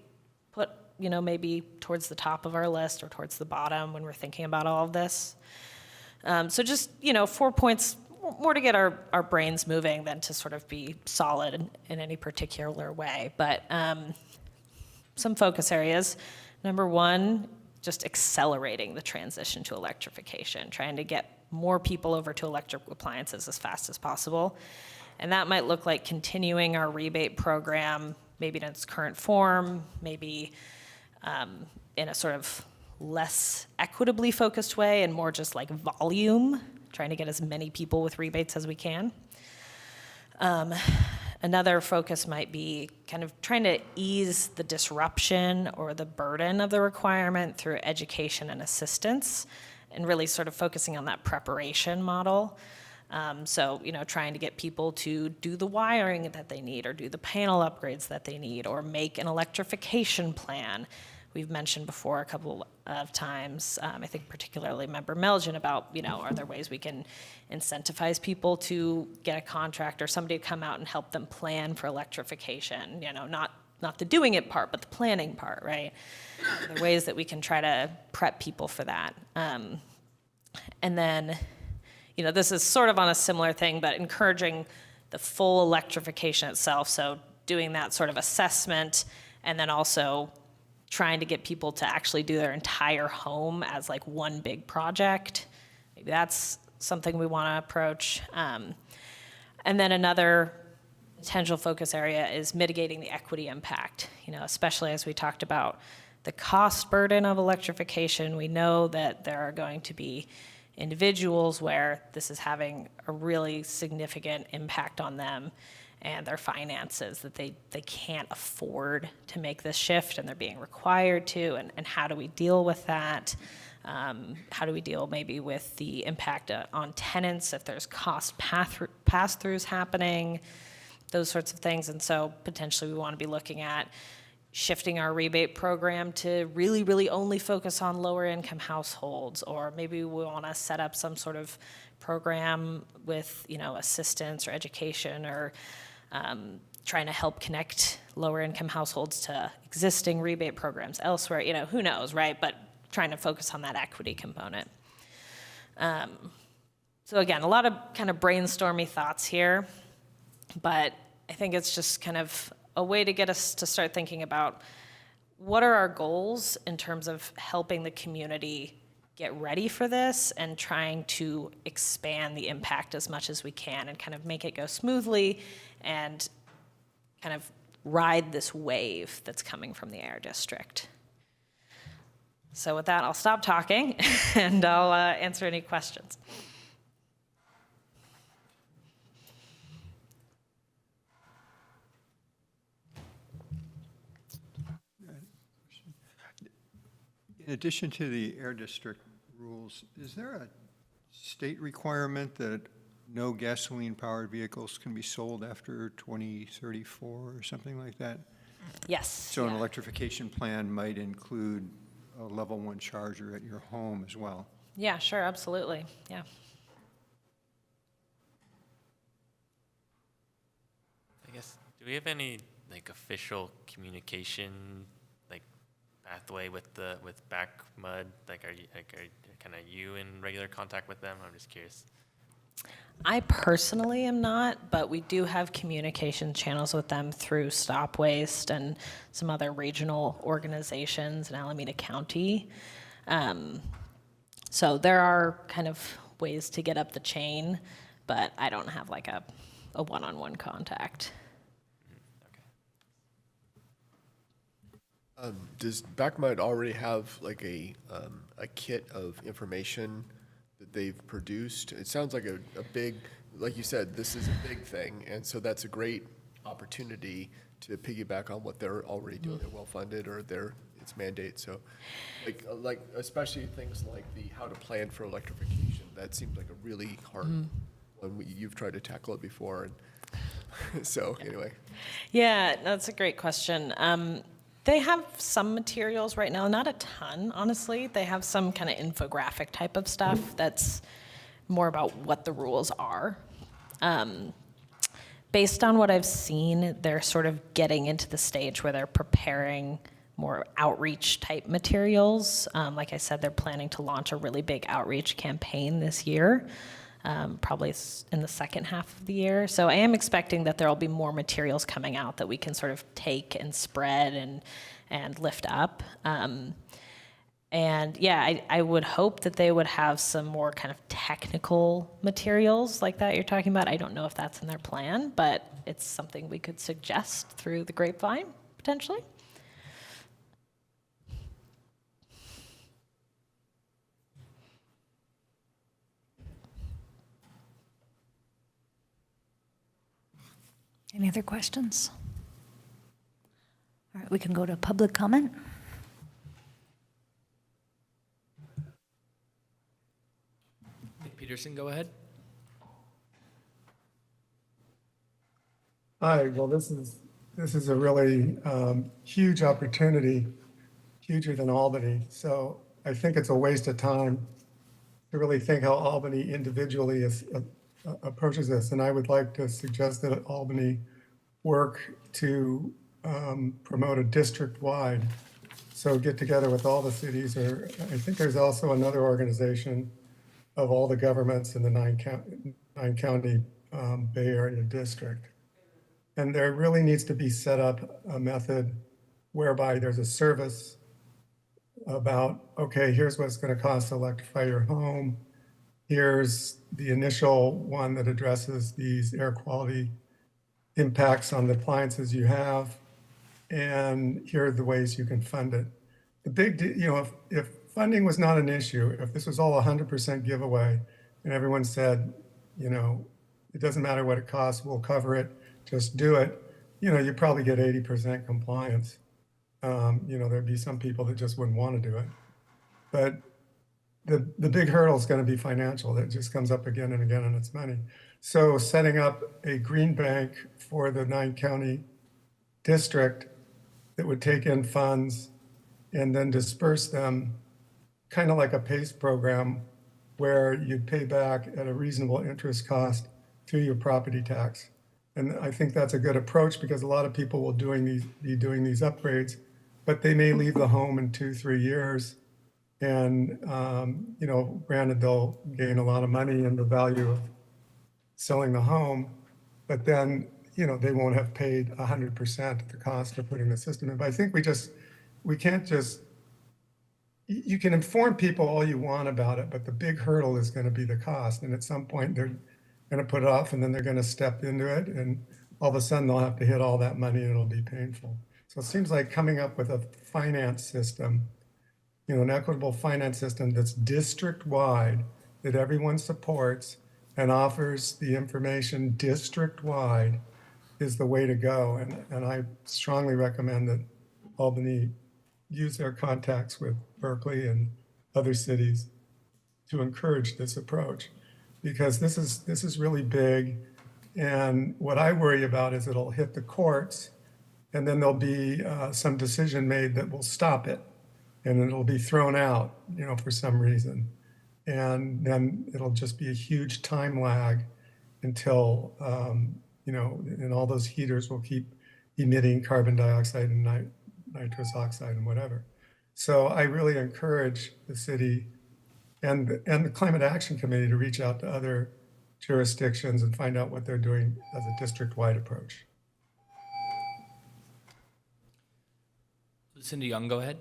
S2: put maybe towards the top of our list or towards the bottom when we're thinking about all of this. So just 4 points, more to get our brains moving than to sort of be solid in any particular way. But some focus areas. Number one, just accelerating the transition to electrification, trying to get more people over to electric appliances as fast as possible. And that might look like continuing our rebate program, maybe in its current form, maybe in a sort of less equitably focused way and more just like volume, trying to get as many people with rebates as we can. Another focus might be kind of trying to ease the disruption or the burden of the requirement through education and assistance, and really sort of focusing on that preparation model. So, trying to get people to do the wiring that they need, or do the panel upgrades that they need, or make an electrification plan. We've mentioned before a couple of times, I think particularly Member Melgen, about, are there ways we can incentivize people to get a contract or somebody to come out and help them plan for electrification, not the doing it part, but the planning part, right? Are there ways that we can try to prep people for that? And then, this is sort of on a similar thing, but encouraging the full electrification itself. So doing that sort of assessment, and then also trying to get people to actually do their entire home as like one big project. Maybe that's something we want to approach. And then another potential focus area is mitigating the equity impact, especially as we talked about the cost burden of electrification. We know that there are going to be individuals where this is having a really significant impact on them and their finances, that they can't afford to make this shift and they're being required to, and how do we deal with that? How do we deal maybe with the impact on tenants if there's cost pass-throughs happening, those sorts of things. And so potentially we want to be looking at shifting our rebate program to really, really only focus on lower income households, or maybe we want to set up some sort of program with, assistance or education, or trying to help connect lower income households to existing rebate programs elsewhere, who knows, right? But trying to focus on that equity component. So again, a lot of kind of brainstormy thoughts here, but I think it's just kind of a way to get us to start thinking about what are our goals in terms of helping the community get ready for this and trying to expand the impact as much as we can and kind of make it go smoothly and kind of ride this wave that's coming from the Air District. So with that, I'll stop talking and I'll answer any questions.
S9: In addition to the Air District rules, is there a state requirement that no gasoline-powered vehicles can be sold after 2034 or something like that?
S2: Yes.
S9: So an electrification plan might include a level 1 charger at your home as well?
S2: Yeah, sure, absolutely, yeah.
S13: I guess, do we have any official communication pathway with BackMud? Are kind of you in regular contact with them? I'm just curious.
S2: I personally am not, but we do have communication channels with them through Stop Waste and some other regional organizations in Alameda County. So there are kind of ways to get up the chain, but I don't have a one-on-one contact.
S14: Does BackMud already have a kit of information that they've produced? It sounds like a big, like you said, this is a big thing, and so that's a great opportunity to piggyback on what they're already doing. They're well-funded, or it's mandate. So, especially things like the how to plan for electrification. That seems like a really hard one. You've tried to tackle it before, and so anyway.
S2: Yeah, that's a great question. They have some materials right now, not a ton, honestly. They have some kind of infographic type of stuff that's more about what the rules are. Based on what I've seen, they're sort of getting into the stage where they're preparing more outreach type materials. Like I said, they're planning to launch a really big outreach campaign this year, probably in the second half of the year. So I am expecting that there will be more materials coming out that we can sort of take and spread and lift up. And yeah, I would hope that they would have some more kind of technical materials like that you're talking about. I don't know if that's in their plan, but it's something we could suggest through the grapevine, potentially.
S1: Any other questions? All right, we can go to public comment.
S5: Nick Peterson, go ahead.
S11: Hi, well, this is a really huge opportunity, huger than Albany. So I think it's a waste of time to really think how Albany individually approaches this. And I would like to suggest that Albany work to promote a district-wide. So get together with all the cities, or I think there's also another organization of all the governments in the nine-county Bay Area district. And there really needs to be set up a method whereby there's a service about, okay, here's what it's going to cost to electrify your home. Here's the initial one that addresses these air quality impacts on the appliances you have. And here are the ways you can fund it. The big, if funding was not an issue, if this was all 100% giveaway and everyone said, it doesn't matter what it costs, we'll cover it, just do it, you'd probably get 80% compliance. There'd be some people that just wouldn't want to do it. But the big hurdle is going to be financial. That just comes up again and again, and it's money. So setting up a green bank for the 9-county district that would take in funds and then disperse them, kind of like a PACE program, where you'd pay back at a reasonable interest cost through your property tax. And I think that's a good approach because a lot of people will be doing these upgrades, but they may leave the home in 2-3 years. And, granted, they'll gain a lot of money in the value of selling the home, but then, they won't have paid 100% of the cost of putting the system in. But I think we can't just, you can inform people all you want about it, but the big hurdle is going to be the cost. And at some point, they're going to put it off, and then they're going to step into it. And all of a sudden, they'll have to hit all that money, and it'll be painful. So it seems like coming up with a finance system, an equitable finance system that's district-wide, that everyone supports and offers the information district-wide is the way to go. And I strongly recommend that Albany use their contacts with Berkeley and other cities to encourage this approach, because this is really big. And what I worry about is it'll hit the courts, and then there'll be some decision made that will stop it, and it'll be thrown out, for some reason. And then it'll just be a huge time lag until, and all those heaters will keep emitting carbon dioxide and nitrous oxide and whatever. So I really encourage the city and the Climate Action Committee to reach out to other jurisdictions and find out what they're doing as a district-wide approach.
S5: Cindy Young, go ahead.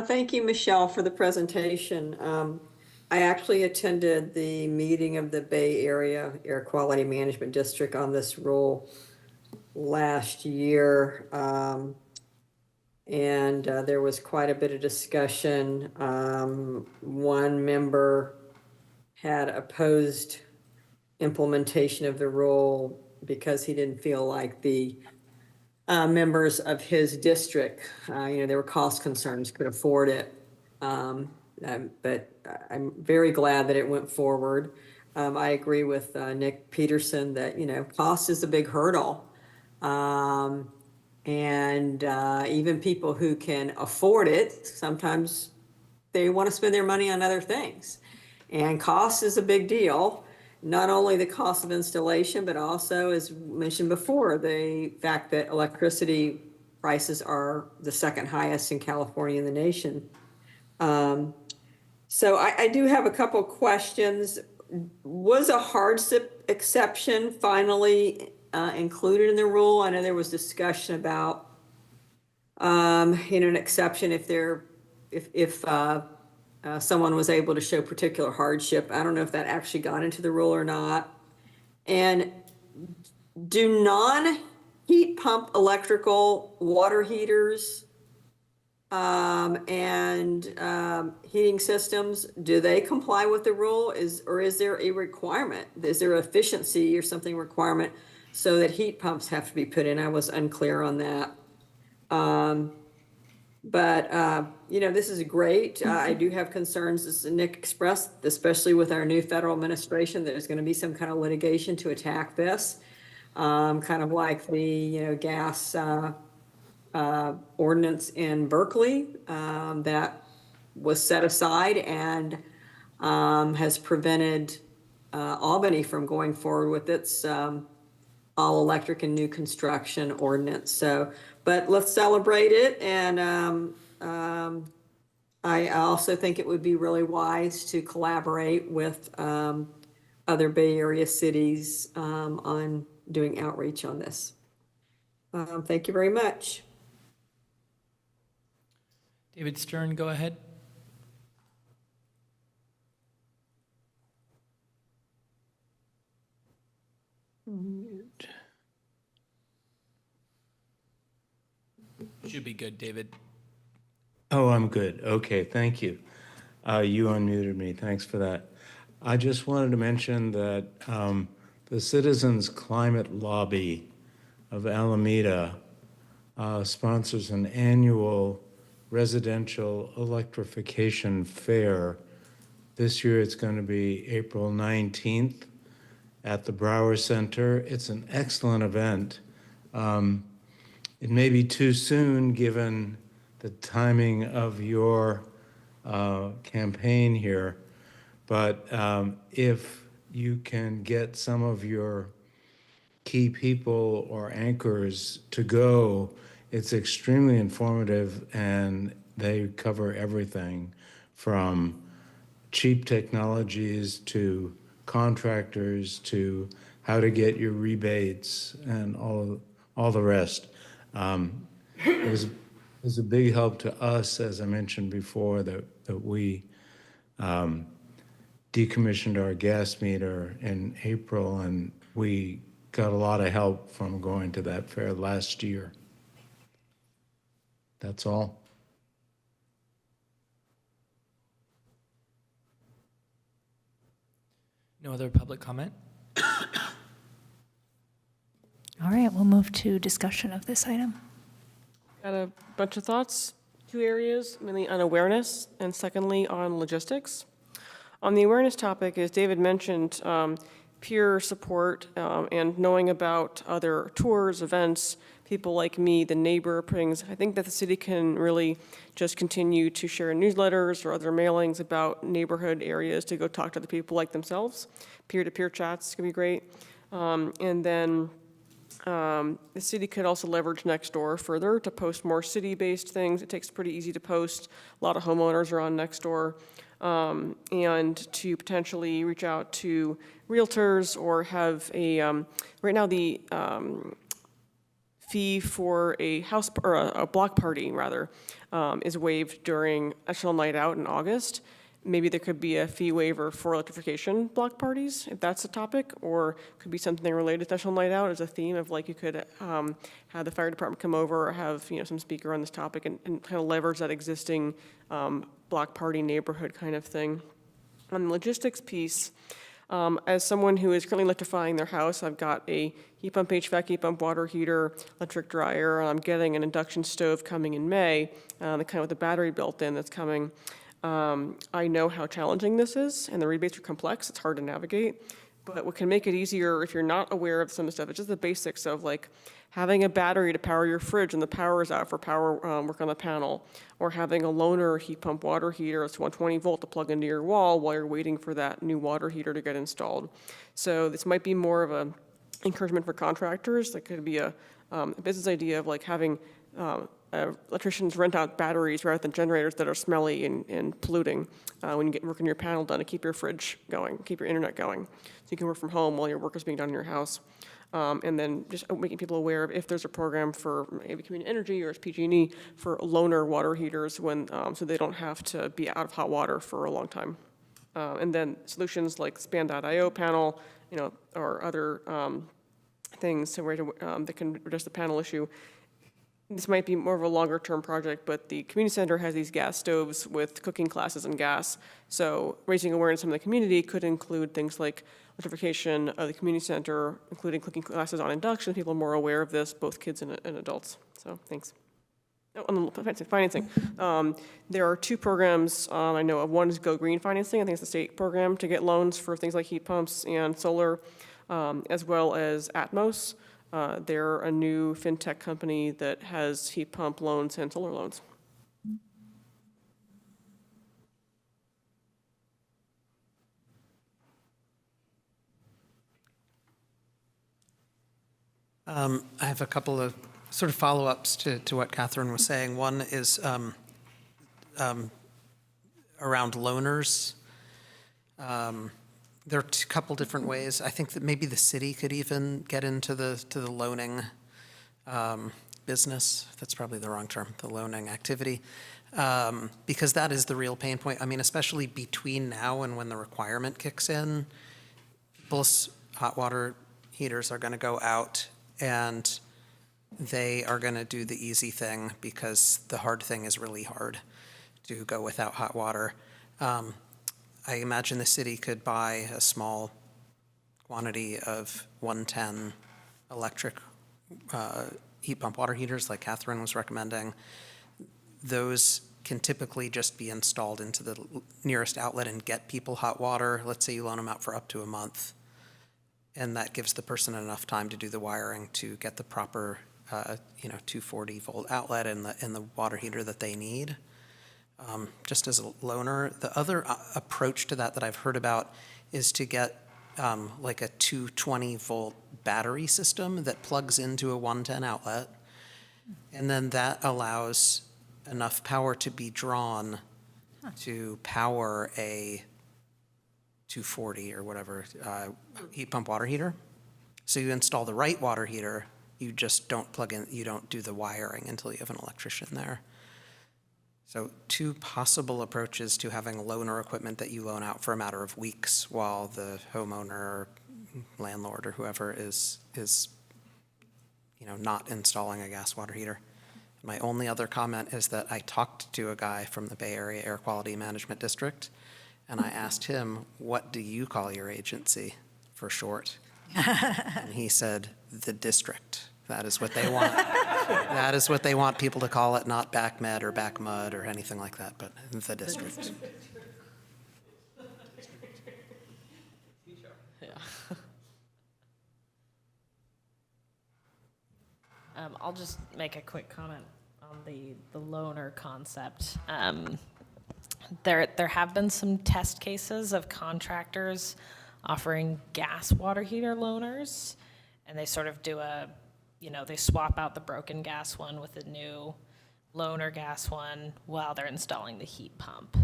S6: Thank you, Michelle, for the presentation. I actually attended the meeting of the Bay Area Air Quality Management District on this rule last year. And there was quite a bit of discussion. One member had opposed implementation of the rule because he didn't feel like the members of his district, there were cost concerns, could afford it. But I'm very glad that it went forward. I agree with Nick Peterson that, cost is a big hurdle. And even people who can afford it, sometimes they want to spend their money on other things. And cost is a big deal. Not only the cost of installation, but also, as mentioned before, the fact that electricity prices are the second highest in California in the nation. So I do have a couple questions. Was a hardship exception finally included in the rule? I know there was discussion about, an exception if someone was able to show particular hardship. I don't know if that actually got into the rule or not. And do non-heat pump electrical water heaters and heating systems, do they comply with the rule? Or is there a requirement? Is there efficiency or something requirement so that heat pumps have to be put in? I was unclear on that. This is great. I do have concerns, as Nick expressed, especially with our new federal administration, there's going to be some kind of litigation to attack this, kind of like the gas ordinance in Berkeley that was set aside and has prevented Albany from going forward with its all electric and new construction ordinance. But let's celebrate it. And I also think it would be really wise to collaborate with other Bay Area cities on doing outreach on this. Thank you very much.
S5: David Stern, go ahead. Should be good, David.
S12: Oh, I'm good. Okay, thank you. You unmuted me. Thanks for that. I just wanted to mention that the Citizens Climate Lobby of Alameda sponsors an annual residential electrification fair. This year it's going to be April 19th at the Brower Center. It's an excellent event. It may be too soon, given the timing of your campaign here, but if you can get some of your key people or anchors to go, it's extremely informative, and they cover everything from cheap technologies to contractors to how to get your rebates and all the rest. It was a big help to us, as I mentioned before, that we decommissioned our gas meter in April, and we got a lot of help from going to that fair last year. That's all.
S5: No other public comment?
S1: All right, we'll move to discussion of this item.
S8: Got a bunch of thoughts. 2 areas, mainly on awareness, and secondly on logistics. On the awareness topic, as David mentioned, peer support and knowing about other tours, events, people like me, the neighbor brings. I think that the city can really just continue to share newsletters or other mailings about neighborhood areas to go talk to the people like themselves. Peer-to-peer chats can be great. And then the city could also leverage Nextdoor further to post more city-based things. It takes pretty easy to post. A lot of homeowners are on Nextdoor. And to potentially reach out to realtors or have a, right now the fee for a house, or a block party rather, is waived during National Night Out in August. Maybe there could be a fee waiver for electrification block parties, if that's a topic, or could be something related to National Night Out as a theme of like you could have the fire department come over or have some speaker on this topic and kind of leverage that existing block party neighborhood kind of thing. On the logistics piece, as someone who is currently electrifying their house, I've got a heat pump HVAC, heat pump water heater, electric dryer. I'm getting an induction stove coming in May, the kind with the battery built in that's coming. I know how challenging this is, and the rebates are complex. It's hard to navigate. But what can make it easier if you're not aware of some of the stuff, it's just the basics of like having a battery to power your fridge and the power is out for power work on the panel, or having a loaner heat pump water heater that's 120 volt to plug into your wall while you're waiting for that new water heater to get installed. So this might be more of a encouragement for contractors. That could be a business idea of like having electricians rent out batteries rather than generators that are smelly and polluting when you get work on your panel done to keep your fridge going, keep your internet going. So you can work from home while your work is being done in your house. And then just making people aware of if there's a program for maybe community energy or PG&E for loaner water heaters when so they don't have to be out of hot water for a long time. And then solutions like span.io panel, or other things that can address the panel issue. This might be more of a longer-term project, but the community center has these gas stoves with cooking classes and gas. So raising awareness in the community could include things like electrification of the community center, including cooking classes on induction. People are more aware of this, both kids and adults. So thanks. Oh, on the financing. There are 2 programs I know of. One is Go Green Financing. I think it's the state program to get loans for things like heat pumps and solar, as well as Atmos. They're a new fintech company that has heat pump loans and solar loans.
S3: I have a couple of sort of follow-ups to what Catherine was saying. One is around loaners. There are a couple different ways. I think that maybe the city could even get into the loaning business. That's probably the wrong term, the loaning activity, because that is the real pain point. I mean, especially between now and when the requirement kicks in, people's hot water heaters are going to go out, and they are going to do the easy thing because the hard thing is really hard to go without hot water. I imagine the city could buy a small quantity of 110 electric heat pump water heaters like Catherine was recommending. Those can typically just be installed into the nearest outlet and get people hot water. Let's say you loan them out for up to a month. And that gives the person enough time to do the wiring to get the proper, 240 volt outlet and the water heater that they need. Just as a loaner, the other approach to that I've heard about is to get like a 220 volt battery system that plugs into a 110 outlet. And then that allows enough power to be drawn to power a 240 or whatever heat pump water heater. So you install the right water heater, you just don't plug in, you don't do the wiring until you have an electrician there. So two possible approaches to having loaner equipment that you loan out for a matter of weeks while the homeowner or landlord or whoever is not installing a gas water heater. My only other comment is that I talked to a guy from the Bay Area Air Quality Management District, and I asked him, what do you call your agency for short? And he said, the district. That is what they want. That is what they want people to call it, not BACMed or BACMUD or anything like that, but the district.
S2: I'll just make a quick comment on the loaner concept. There have been some test cases of contractors offering gas water heater loaners, and they sort of do they swap out the broken gas one with a new loaner gas one while they're installing the heat pump.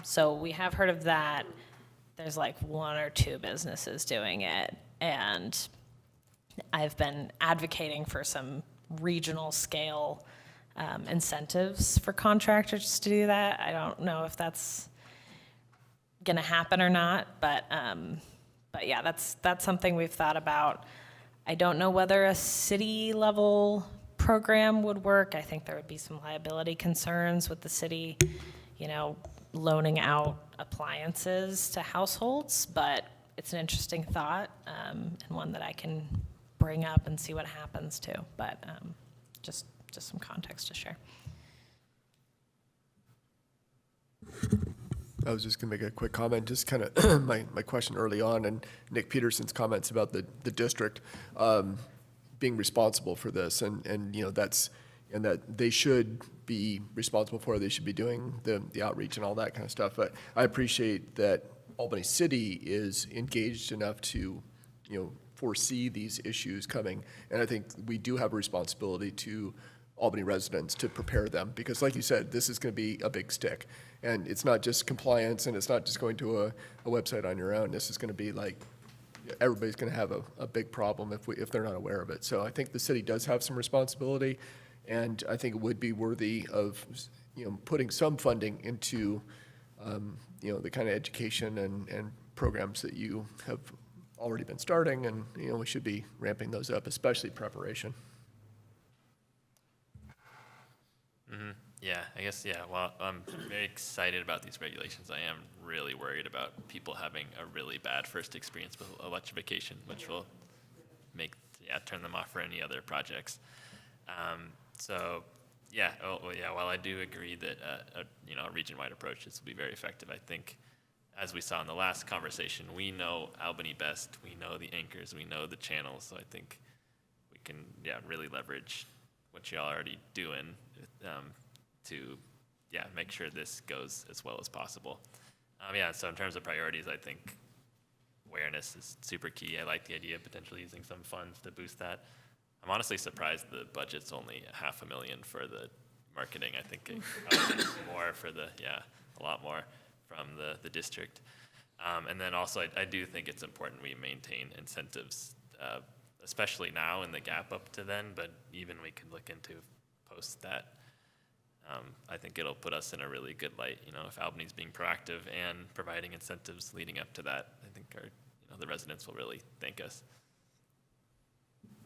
S2: So we have heard of that. There's like one or two businesses doing it, and I've been advocating for some regional scale incentives for contractors to do that. I don't know if that's going to happen or not, but yeah, that's something we've thought about. I don't know whether a city level program would work. I think there would be some liability concerns with the city, loaning out appliances to households, but it's an interesting thought and one that I can bring up and see what happens too. But just some context to share.
S14: I was just going to make a quick comment, just kind of my question early on, and Nick Peterson's comments about the district being responsible for this, and that they should be responsible for it. They should be doing the outreach and all that kind of stuff. But I appreciate that Albany City is engaged enough to, foresee these issues coming, and I think we do have a responsibility to Albany residents to prepare them, because like you said, this is going to be a big stick, and it's not just compliance, and it's not just going to a website on your own. This is going to be like, everybody's going to have a big problem if they're not aware of it. So I think the city does have some responsibility, and I think it would be worthy of putting some funding into the kind of education and programs that you have already been starting, and we should be ramping those up, especially preparation.
S13: Mm-hmm. Yeah, I guess, yeah. Well, I'm very excited about these regulations. I am really worried about people having a really bad first experience with electrification, which will turn them off for any other projects. While I do agree that a region-wide approach, this will be very effective, I think, as we saw in the last conversation, we know Albany best, we know the anchors, we know the channels, so I think we can really leverage what y'all are already doing to make sure this goes as well as possible. So in terms of priorities, I think awareness is super key. I like the idea of potentially using some funds to boost that. I'm honestly surprised the budget's only $500,000 for the marketing. I think it probably more for a lot more from the district. And then also I do think it's important we maintain incentives, especially now in the gap up to then, but even we could look into post that. I think it'll put us in a really good light, if Albany's being proactive and providing incentives leading up to that. I think the residents will really thank us,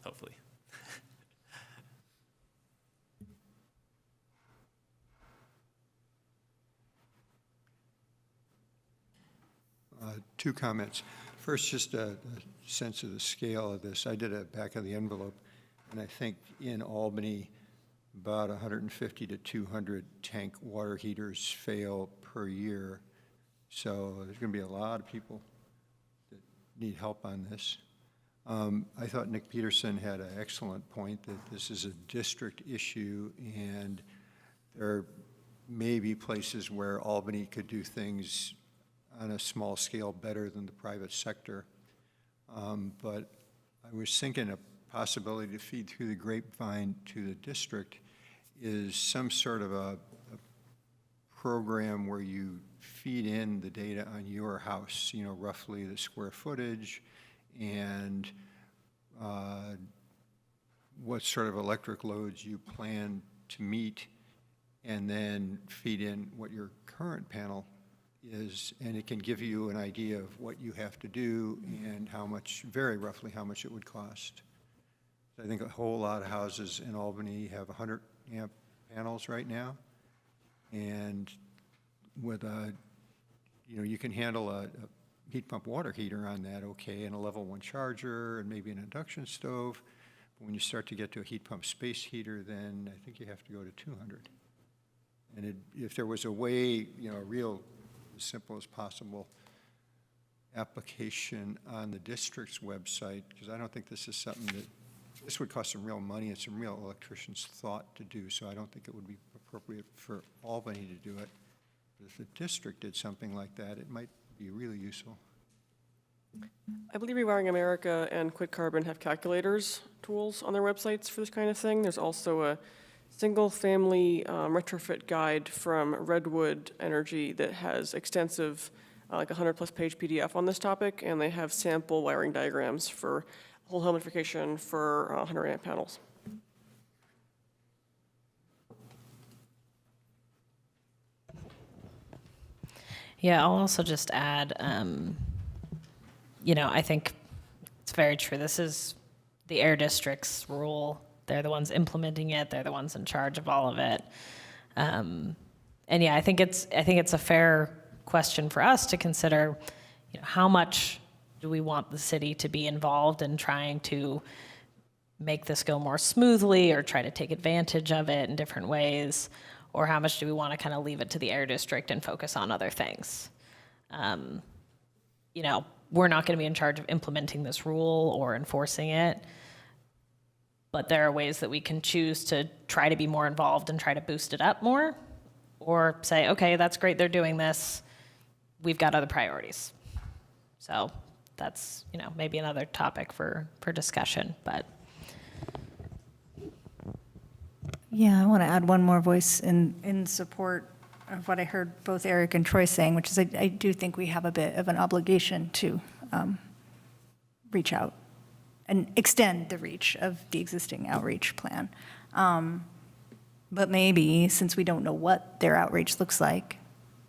S13: hopefully.
S9: Two comments. First, just a sense of the scale of this. I did a back of the envelope, and I think in Albany, about 150 to 200 tank water heaters fail per year. So there's going to be a lot of people that need help on this. I thought Nick Peterson had an excellent point that this is a district issue, and there may be places where Albany could do things on a small scale better than the private sector. But I was thinking a possibility to feed through the grapevine to the district is some sort of a program where you feed in the data on your house, you know, roughly the square footage and what sort of electric loads you plan to meet, and then feed in what your current panel is, and it can give you an idea of what you have to do and how much, very roughly, how much it would cost. I think a whole lot of houses in Albany have 100 amp panels right now, and with a, you know, you can handle a heat pump water heater on that, okay, and a level 1 charger and maybe an induction stove. But when you start to get to a heat pump space heater, then I think you have to go to 200. And if there was a way, you know, a real, as simple as possible application on the district's website, because I don't think this is something that, this would cost some real money and some real electricians' thought to do, so I don't think it would be appropriate for Albany to do it. But if the district did something like that, it might be really useful.
S8: I believe Rewiring America and Quit Carbon have calculators tools on their websites for this kind of thing. There's also a single-family retrofit guide from Redwood Energy that has extensive, like 100-plus page PDF on this topic, and they have sample wiring diagrams for whole home unification for 100 amp panels.
S2: Yeah, I'll also just add, you know, I think it's very true. This is the air district's rule. They're the ones implementing it. They're the ones in charge of all of it. And yeah, I think it's a fair question for us to consider, you know, how much do we want the city to be involved in trying to make this go more smoothly or try to take advantage of it in different ways? Or how much do we want to kind of leave it to the air district and focus on other things? You know, we're not going to be in charge of implementing this rule or enforcing it, but there are ways that we can choose to try to be more involved and try to boost it up more, or say, okay, that's great, they're doing this, we've got other priorities. So that's, you know, maybe another topic for discussion, but.
S1: Yeah, I want to add one more voice in support of what I heard both Eric and Troy saying, which is I do think we have a bit of an obligation to reach out and extend the reach of the existing outreach plan. But maybe, since we don't know what their outreach looks like,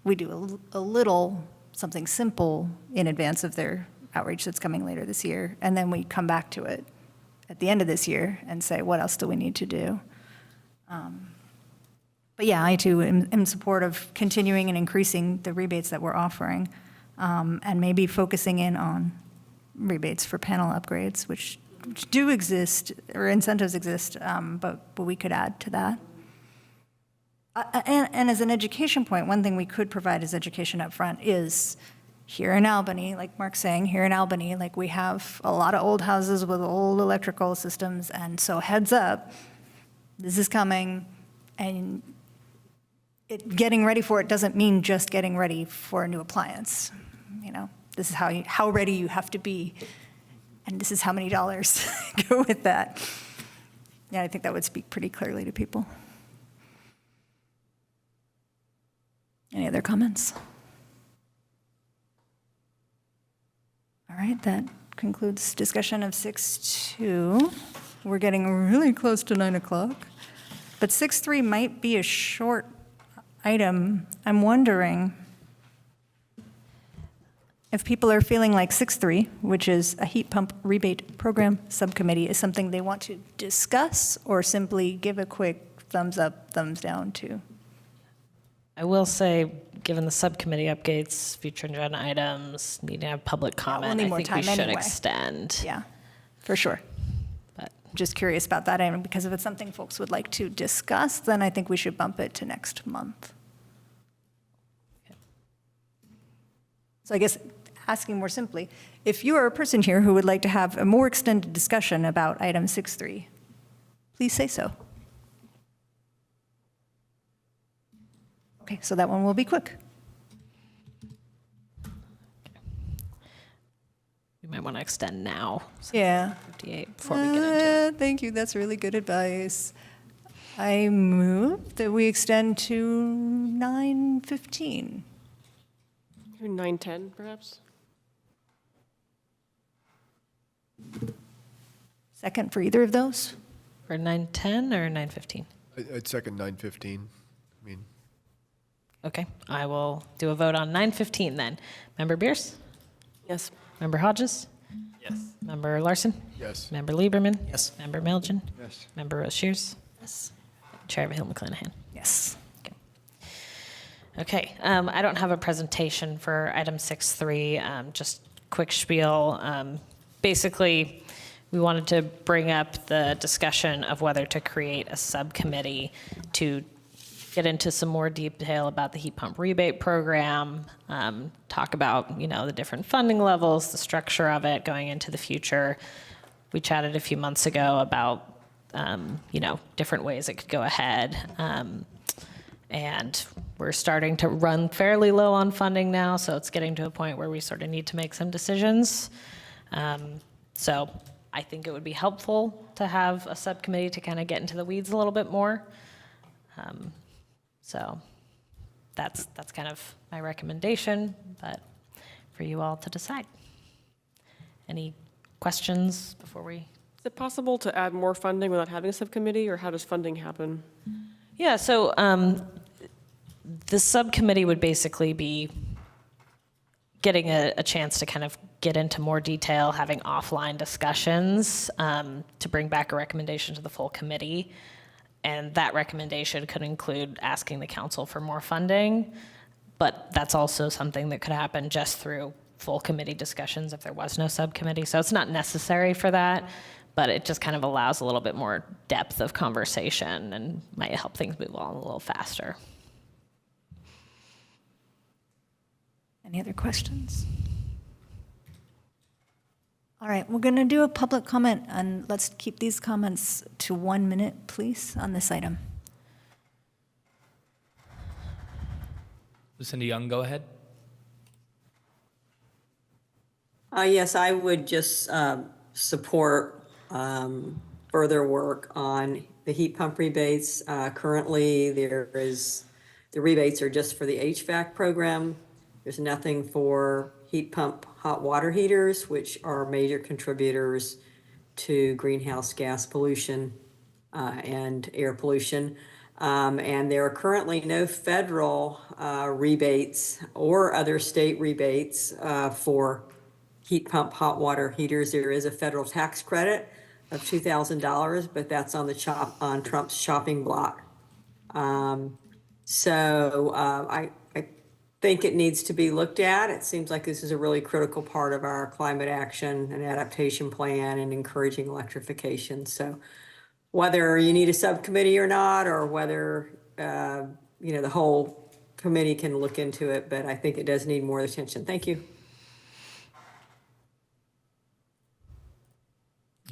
S1: we do a little something simple in advance of their outreach that's coming later this year, and then we come back to it at the end of this year and say, what else do we need to do? But yeah, I too am in support of continuing and increasing the rebates that we're offering, and maybe focusing in on rebates for panel upgrades, which do exist, or incentives exist, but we could add to that. And as an education point, one thing we could provide as education up front is here in Albany, like Mark's saying, here in Albany, like we have a lot of old houses with old electrical systems, and so heads up, this is coming, and getting ready for it doesn't mean just getting ready for a new appliance. You know, this is how ready you have to be, and this is how many dollars go with that. Yeah, I think that would speak pretty clearly to people. Any other comments? All right, that concludes discussion of 6.2. We're getting really close to 9 o'clock. But 6.3 might be a short item. I'm wondering if people are feeling like 6.3, which is a heat pump rebate program subcommittee, is something they want to discuss or simply give a quick thumbs up, thumbs down to.
S2: I will say, given the subcommittee updates, future agenda items, need to have public comment,
S1: we'll need
S2: I
S1: more
S2: think we
S1: time
S2: should
S1: anyway.
S2: extend.
S1: Yeah, for sure.
S2: But
S1: Just curious about that, and because if it's something folks would like to discuss, then I think we should bump it to next month. So I guess asking more simply, if you are a person here who would like to have a more extended discussion about item 6.3, please say so. Okay, so that one will be quick.
S2: We might want to extend now.
S1: Yeah.
S2: 58 before we get into it.
S1: Thank you, that's really good advice. I move that we extend to 9:15.
S8: 9:10, perhaps?
S1: Second for either of those?
S2: For 9:10 or 9:15?
S14: I'd second 9:15. I mean,
S2: Okay, I will do a vote on 9:15 then. Member Bierce?
S8: Yes.
S2: Member Hodges?
S13: Yes.
S2: Member Larson?
S14: yes.
S2: Member Lieberman?
S3: Yes.
S2: Member Melgen?
S9: Yes.
S2: Member Rose Shears?
S1: Yes.
S2: Chair Hill McClanahan.
S1: Yes.
S2: Okay, I don't have a presentation for item 6.3, just quick spiel. Basically, we wanted to bring up the discussion of whether to create a subcommittee to get into some more detail about the heat pump rebate program, talk about, the different funding levels, the structure of it going into the future. We chatted a few months ago about, different ways it could go ahead. And we're starting to run fairly low on funding now, so it's getting to a point where we sort of need to make some decisions. So I think it would be helpful to have a subcommittee to kind of get into the weeds a little bit more. So that's kind of my recommendation, but for you all to decide. Any questions before we?
S8: Is it possible to add more funding without having a subcommittee, or how does funding happen?
S2: Yeah, so the subcommittee would basically be getting a chance to kind of get into more detail, having offline discussions to bring back a recommendation to the full committee. And that recommendation could include asking the council for more funding, but that's also something that could happen just through full committee discussions if there was no subcommittee. So it's not necessary for that, but it just kind of allows a little bit more depth of conversation and might help things move along a little faster.
S1: Any other questions? All right, we're going to do a public comment, and let's keep these comments to 1 minute, please, on this item.
S5: Lucinda Young, go ahead.
S6: Yes, I would just support further work on the heat pump rebates. Currently, the rebates are just for the HVAC program. There's nothing for heat pump hot water heaters, which are major contributors to greenhouse gas pollution and air pollution. And there are currently no federal rebates or other state rebates for heat pump hot water heaters. There is a federal tax credit of $2,000, but that's on on Trump's shopping block. I think it needs to be looked at. It seems like this is a really critical part of our climate action and adaptation plan and encouraging electrification. So whether you need a subcommittee or not, or whether the whole committee can look into it, but I think it does need more attention. Thank you.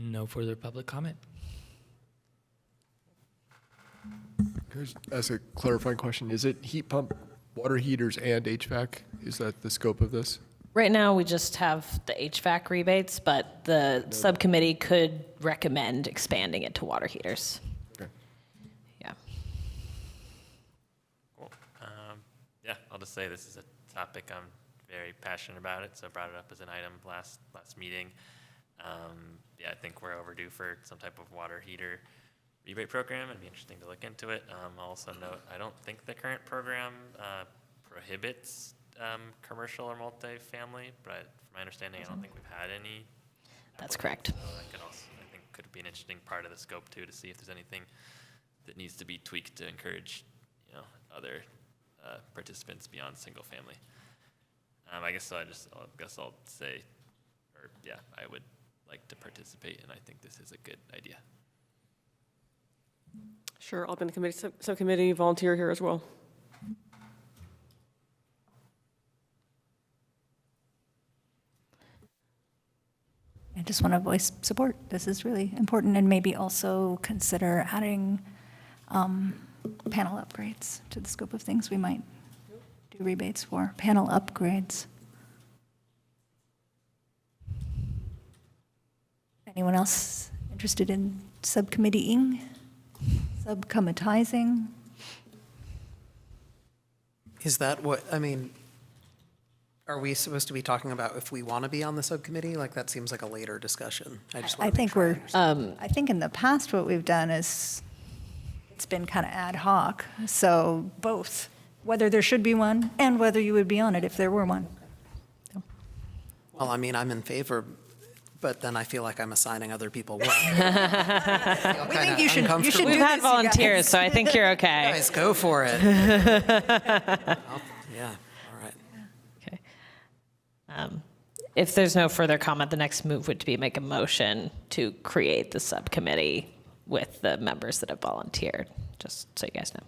S5: No further public comment.
S14: Can I just ask a clarifying question? Is it heat pump, water heaters, and HVAC? Is that the scope of this?
S2: Right now, we just have the HVAC rebates, but the subcommittee could recommend expanding it to water heaters.
S14: Okay.
S2: Yeah.
S13: Cool. Yeah, I'll just say this is a topic I'm very passionate about it, so I brought it up as an item last meeting. Yeah, I think we're overdue for some type of water heater rebate program. It'd be interesting to look into it. I'll also note, I don't think the current program prohibits commercial or multifamily, but from my understanding, I don't think we've had any.
S2: That's correct.
S13: So that could also, I think, could be an interesting part of the scope too, to see if there's anything that needs to be tweaked to encourage, other participants beyond single family. I guess I'll say, I would like to participate, and I think this is a good idea.
S8: Sure, I'll be in the committee, subcommittee, volunteer here as well.
S1: I just want to voice support. This is really important, and maybe also consider adding panel upgrades to the scope of things we might do rebates for. Panel upgrades. Anyone else interested in subcommitteeing, subcommitizing?
S3: Is that what, I mean, are we supposed to be talking about if we want to be on the subcommittee? Like, that seems like a later discussion. I just
S1: I
S3: want to
S1: think we're, I think in the past what we've done is, it's been kind of ad hoc. So both, whether there should be one and whether you would be on it if there were one.
S3: Well, I mean, I'm in favor, but then I feel like I'm assigning other people work.
S1: We think you should do
S2: We've had
S1: this, you
S2: volunteers,
S1: guys.
S2: so I think you're okay.
S3: Guys, go for it. Yeah, all right.
S2: Okay. If there's no further comment, the next move would be make a motion to create the subcommittee with the members that have volunteered, just so you guys know.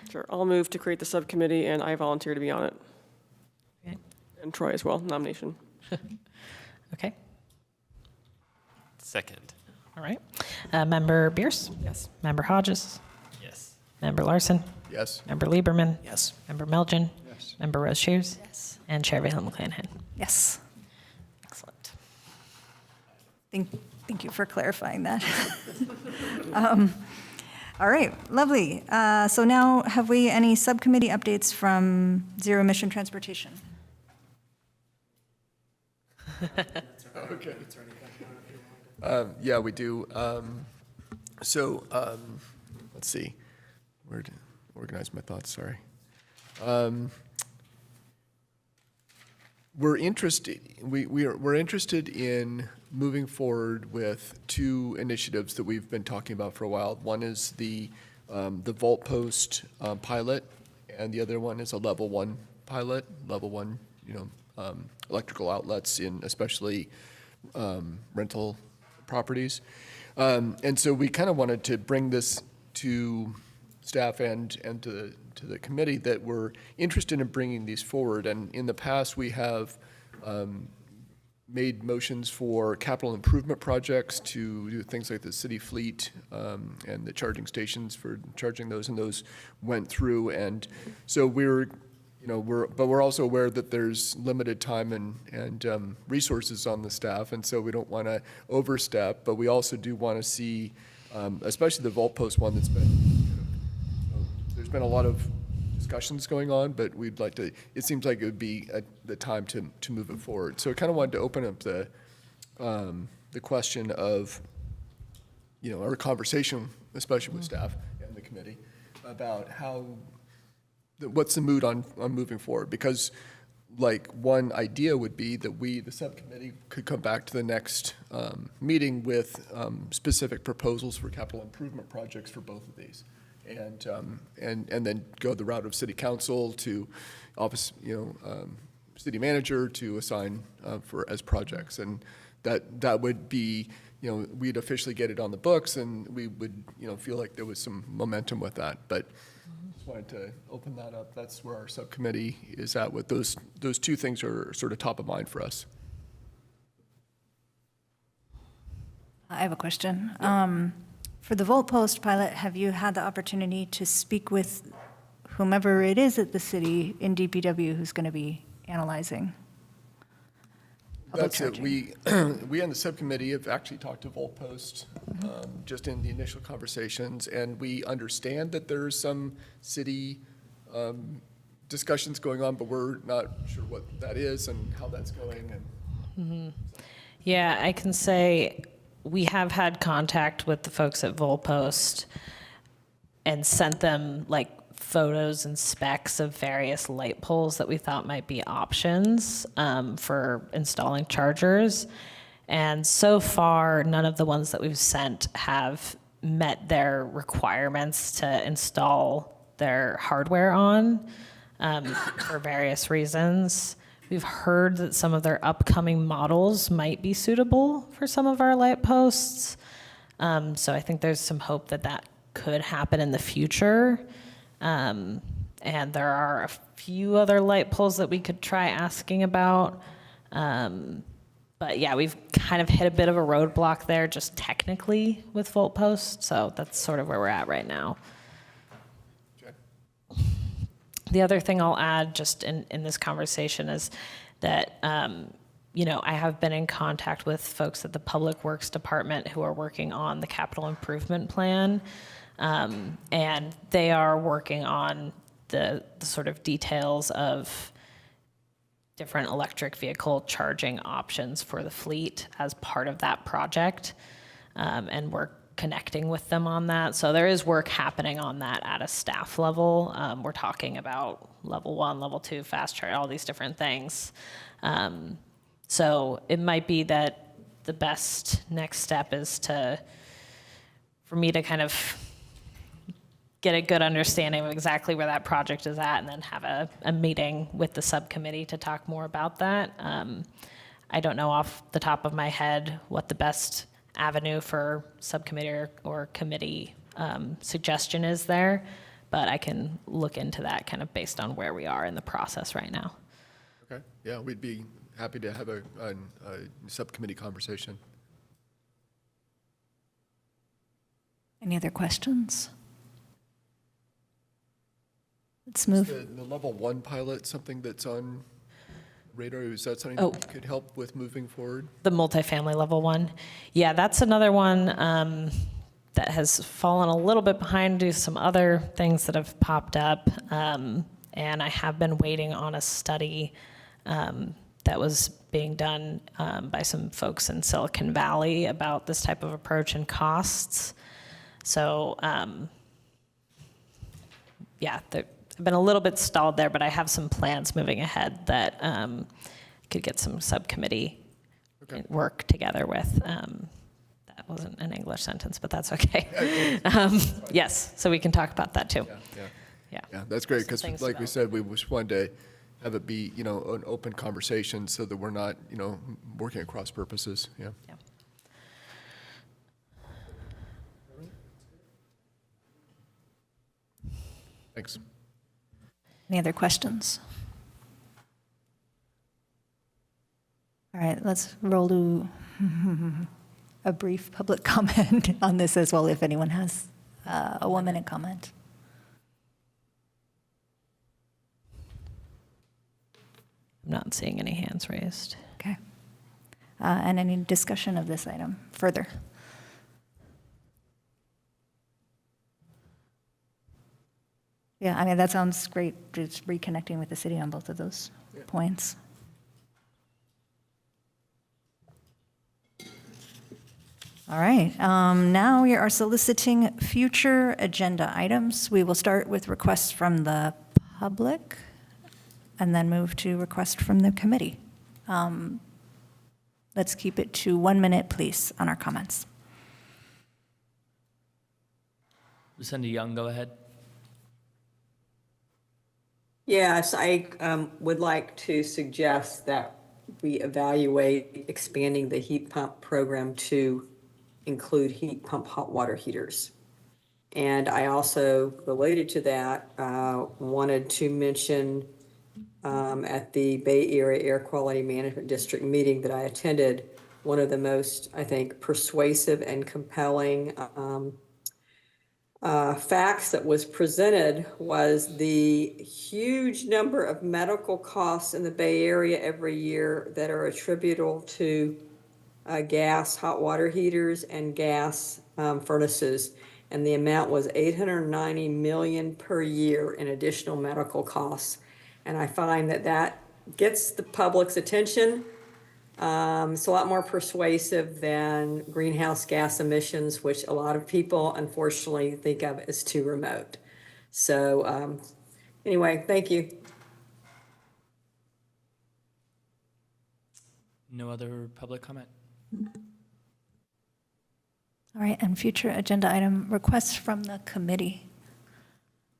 S8: Sure, I'll move to create the subcommittee, and I volunteer to be on it.
S2: Okay.
S8: And Troy as well, nomination.
S2: Okay.
S13: Second.
S2: All right. Member Bierce?
S8: Yes.
S2: Member Hodges?
S13: Yes.
S2: Member Larson?
S14: Yes.
S2: Member Lieberman?
S3: Yes.
S2: Member Melgen?
S9: Yes.
S2: Member Rose Shears?
S1: Yes.
S2: And Chair Vahan McClanahan.
S1: Yes.
S2: Excellent.
S1: Thank you for clarifying that. All right, lovely. So now, have we any subcommittee updates from Zero Emission Transportation?
S14: Okay. Yeah, we do. Let's see. Where to organize my thoughts, sorry. We're interested in moving forward with two initiatives that we've been talking about for a while. One is the Vault Post pilot, and the other one is a level 1 pilot, level 1, electrical outlets in especially rental properties. And so we kind of wanted to bring this to staff and to the committee that we're interested in bringing these forward. And in the past, we have made motions for capital improvement projects to do things like the city fleet and the charging stations for charging those, and those went through. And so we're also aware that there's limited time and resources on the staff, and so we don't want to overstep, but we also do want to see, especially the Vault Post one that's been, there's been a lot of discussions going on, but we'd like to, it seems like it would be the time to move it forward. So I kind of wanted to open up the question of, our conversation, especially with staff and the committee, about what's the mood on moving forward? Because one idea would be that we, the subcommittee, could come back to the next meeting with specific proposals for capital improvement projects for both of these. And then go the route of city council to office, city manager to assign as projects. And that would be, we'd officially get it on the books, and we would, feel like there was some momentum with that. But just wanted to open that up. That's where our subcommittee is at with those two things are sort of top of mind for us.
S1: I have a question. For the Volt Post pilot, have you had the opportunity to speak with whomever it is at the city in DPW who's going to be analyzing public
S14: That's it.
S1: charging?
S14: We on the subcommittee have actually talked to Volt Post just in the initial conversations, and we understand that there's some city discussions going on, but we're not sure what that is and how that's going. And
S2: Yeah, I can say we have had contact with the folks at Volpost and sent them photos and specs of various light poles that we thought might be options for installing chargers. And so far, none of the ones that we've sent have met their requirements to install their hardware on for various reasons. We've heard that some of their upcoming models might be suitable for some of our light posts. So I think there's some hope that that could happen in the future. And there are a few other light poles that we could try asking about. But yeah, we've kind of hit a bit of a roadblock there just technically with Volt Post. So that's sort of where we're at right now. The other thing I'll add just in this conversation is that, you know, I have been in contact with folks at the Public Works Department who are working on the capital improvement plan. And they are working on the sort of details of different electric vehicle charging options for the fleet as part of that project. And we're connecting with them on that. So there is work happening on that at a staff level. We're talking about level 1, level 2, fast charge, all these different things. So it might be that the best next step is for me to kind of get a good understanding of exactly where that project is at and then have a meeting with the subcommittee to talk more about that. I don't know off the top of my head what the best avenue for subcommittee or committee suggestion is there, but I can look into that kind of based on where we are in the process right now.
S14: Okay, yeah, we'd be happy to have a subcommittee conversation.
S1: Any other questions? Let's
S14: Is
S1: move.
S14: the level 1 pilot something that's on radar? Is that something that could help with moving forward?
S2: The multifamily level 1. Yeah, that's another one that has fallen a little bit behind due to some other things that have popped up. And I have been waiting on a study that was being done by some folks in Silicon Valley about this type of approach and costs. So, yeah, I've been a little bit stalled there, but I have some plans moving ahead that could get some subcommittee work together with. That wasn't an English sentence, but that's okay. Yes, so we can talk about that too.
S14: Yeah, that's great, because
S2: things
S14: like we said, we just wanted to have it be, you know, an open conversation so that we're not, you know, working at cross purposes, yeah. Thanks.
S1: Any other questions? All right, let's roll to a brief public comment on this as well, if anyone has a 1-minute comment.
S2: I'm not seeing any hands raised.
S1: Okay. And any discussion of this item further? Yeah, I mean, that sounds great, just reconnecting with the city on both of those points. All right, now we are soliciting future agenda items. We will start with requests from the public and then move to request from the committee. Let's keep it to 1 minute, please, on our comments.
S5: Lucinda Young, go ahead.
S6: Yes, I would like to suggest that we evaluate expanding the heat pump program to include heat pump hot water heaters. And I also, related to that, wanted to mention at the Bay Area Air Quality Management District meeting that I attended, one of the most, I think, persuasive and compelling facts that was presented was the huge number of medical costs in the Bay Area every year that are attributable to gas hot water heaters and gas furnaces. And the amount was $890 million per year in additional medical costs. And I find that gets the public's attention. It's a lot more persuasive than greenhouse gas emissions, which a lot of people unfortunately think of as too remote. So anyway, thank you.
S5: No other public comment?
S1: All right, and future agenda item requests from the committee.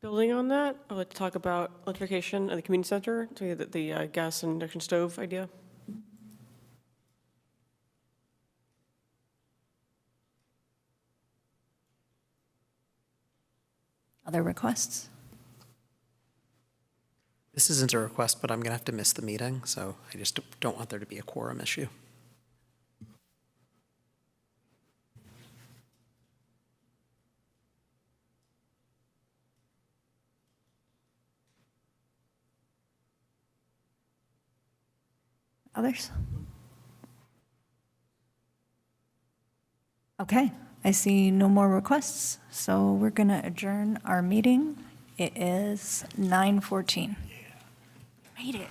S8: Building on that, I'd like to talk about electrification at the community center, so the gas and induction stove idea.
S1: Other requests?
S3: This isn't a request, but I'm going to have to miss the meeting, so I just don't want there to be a quorum issue.
S1: Others? Okay, I see no more requests, so we're going to adjourn our meeting. It is 9:14. Made it.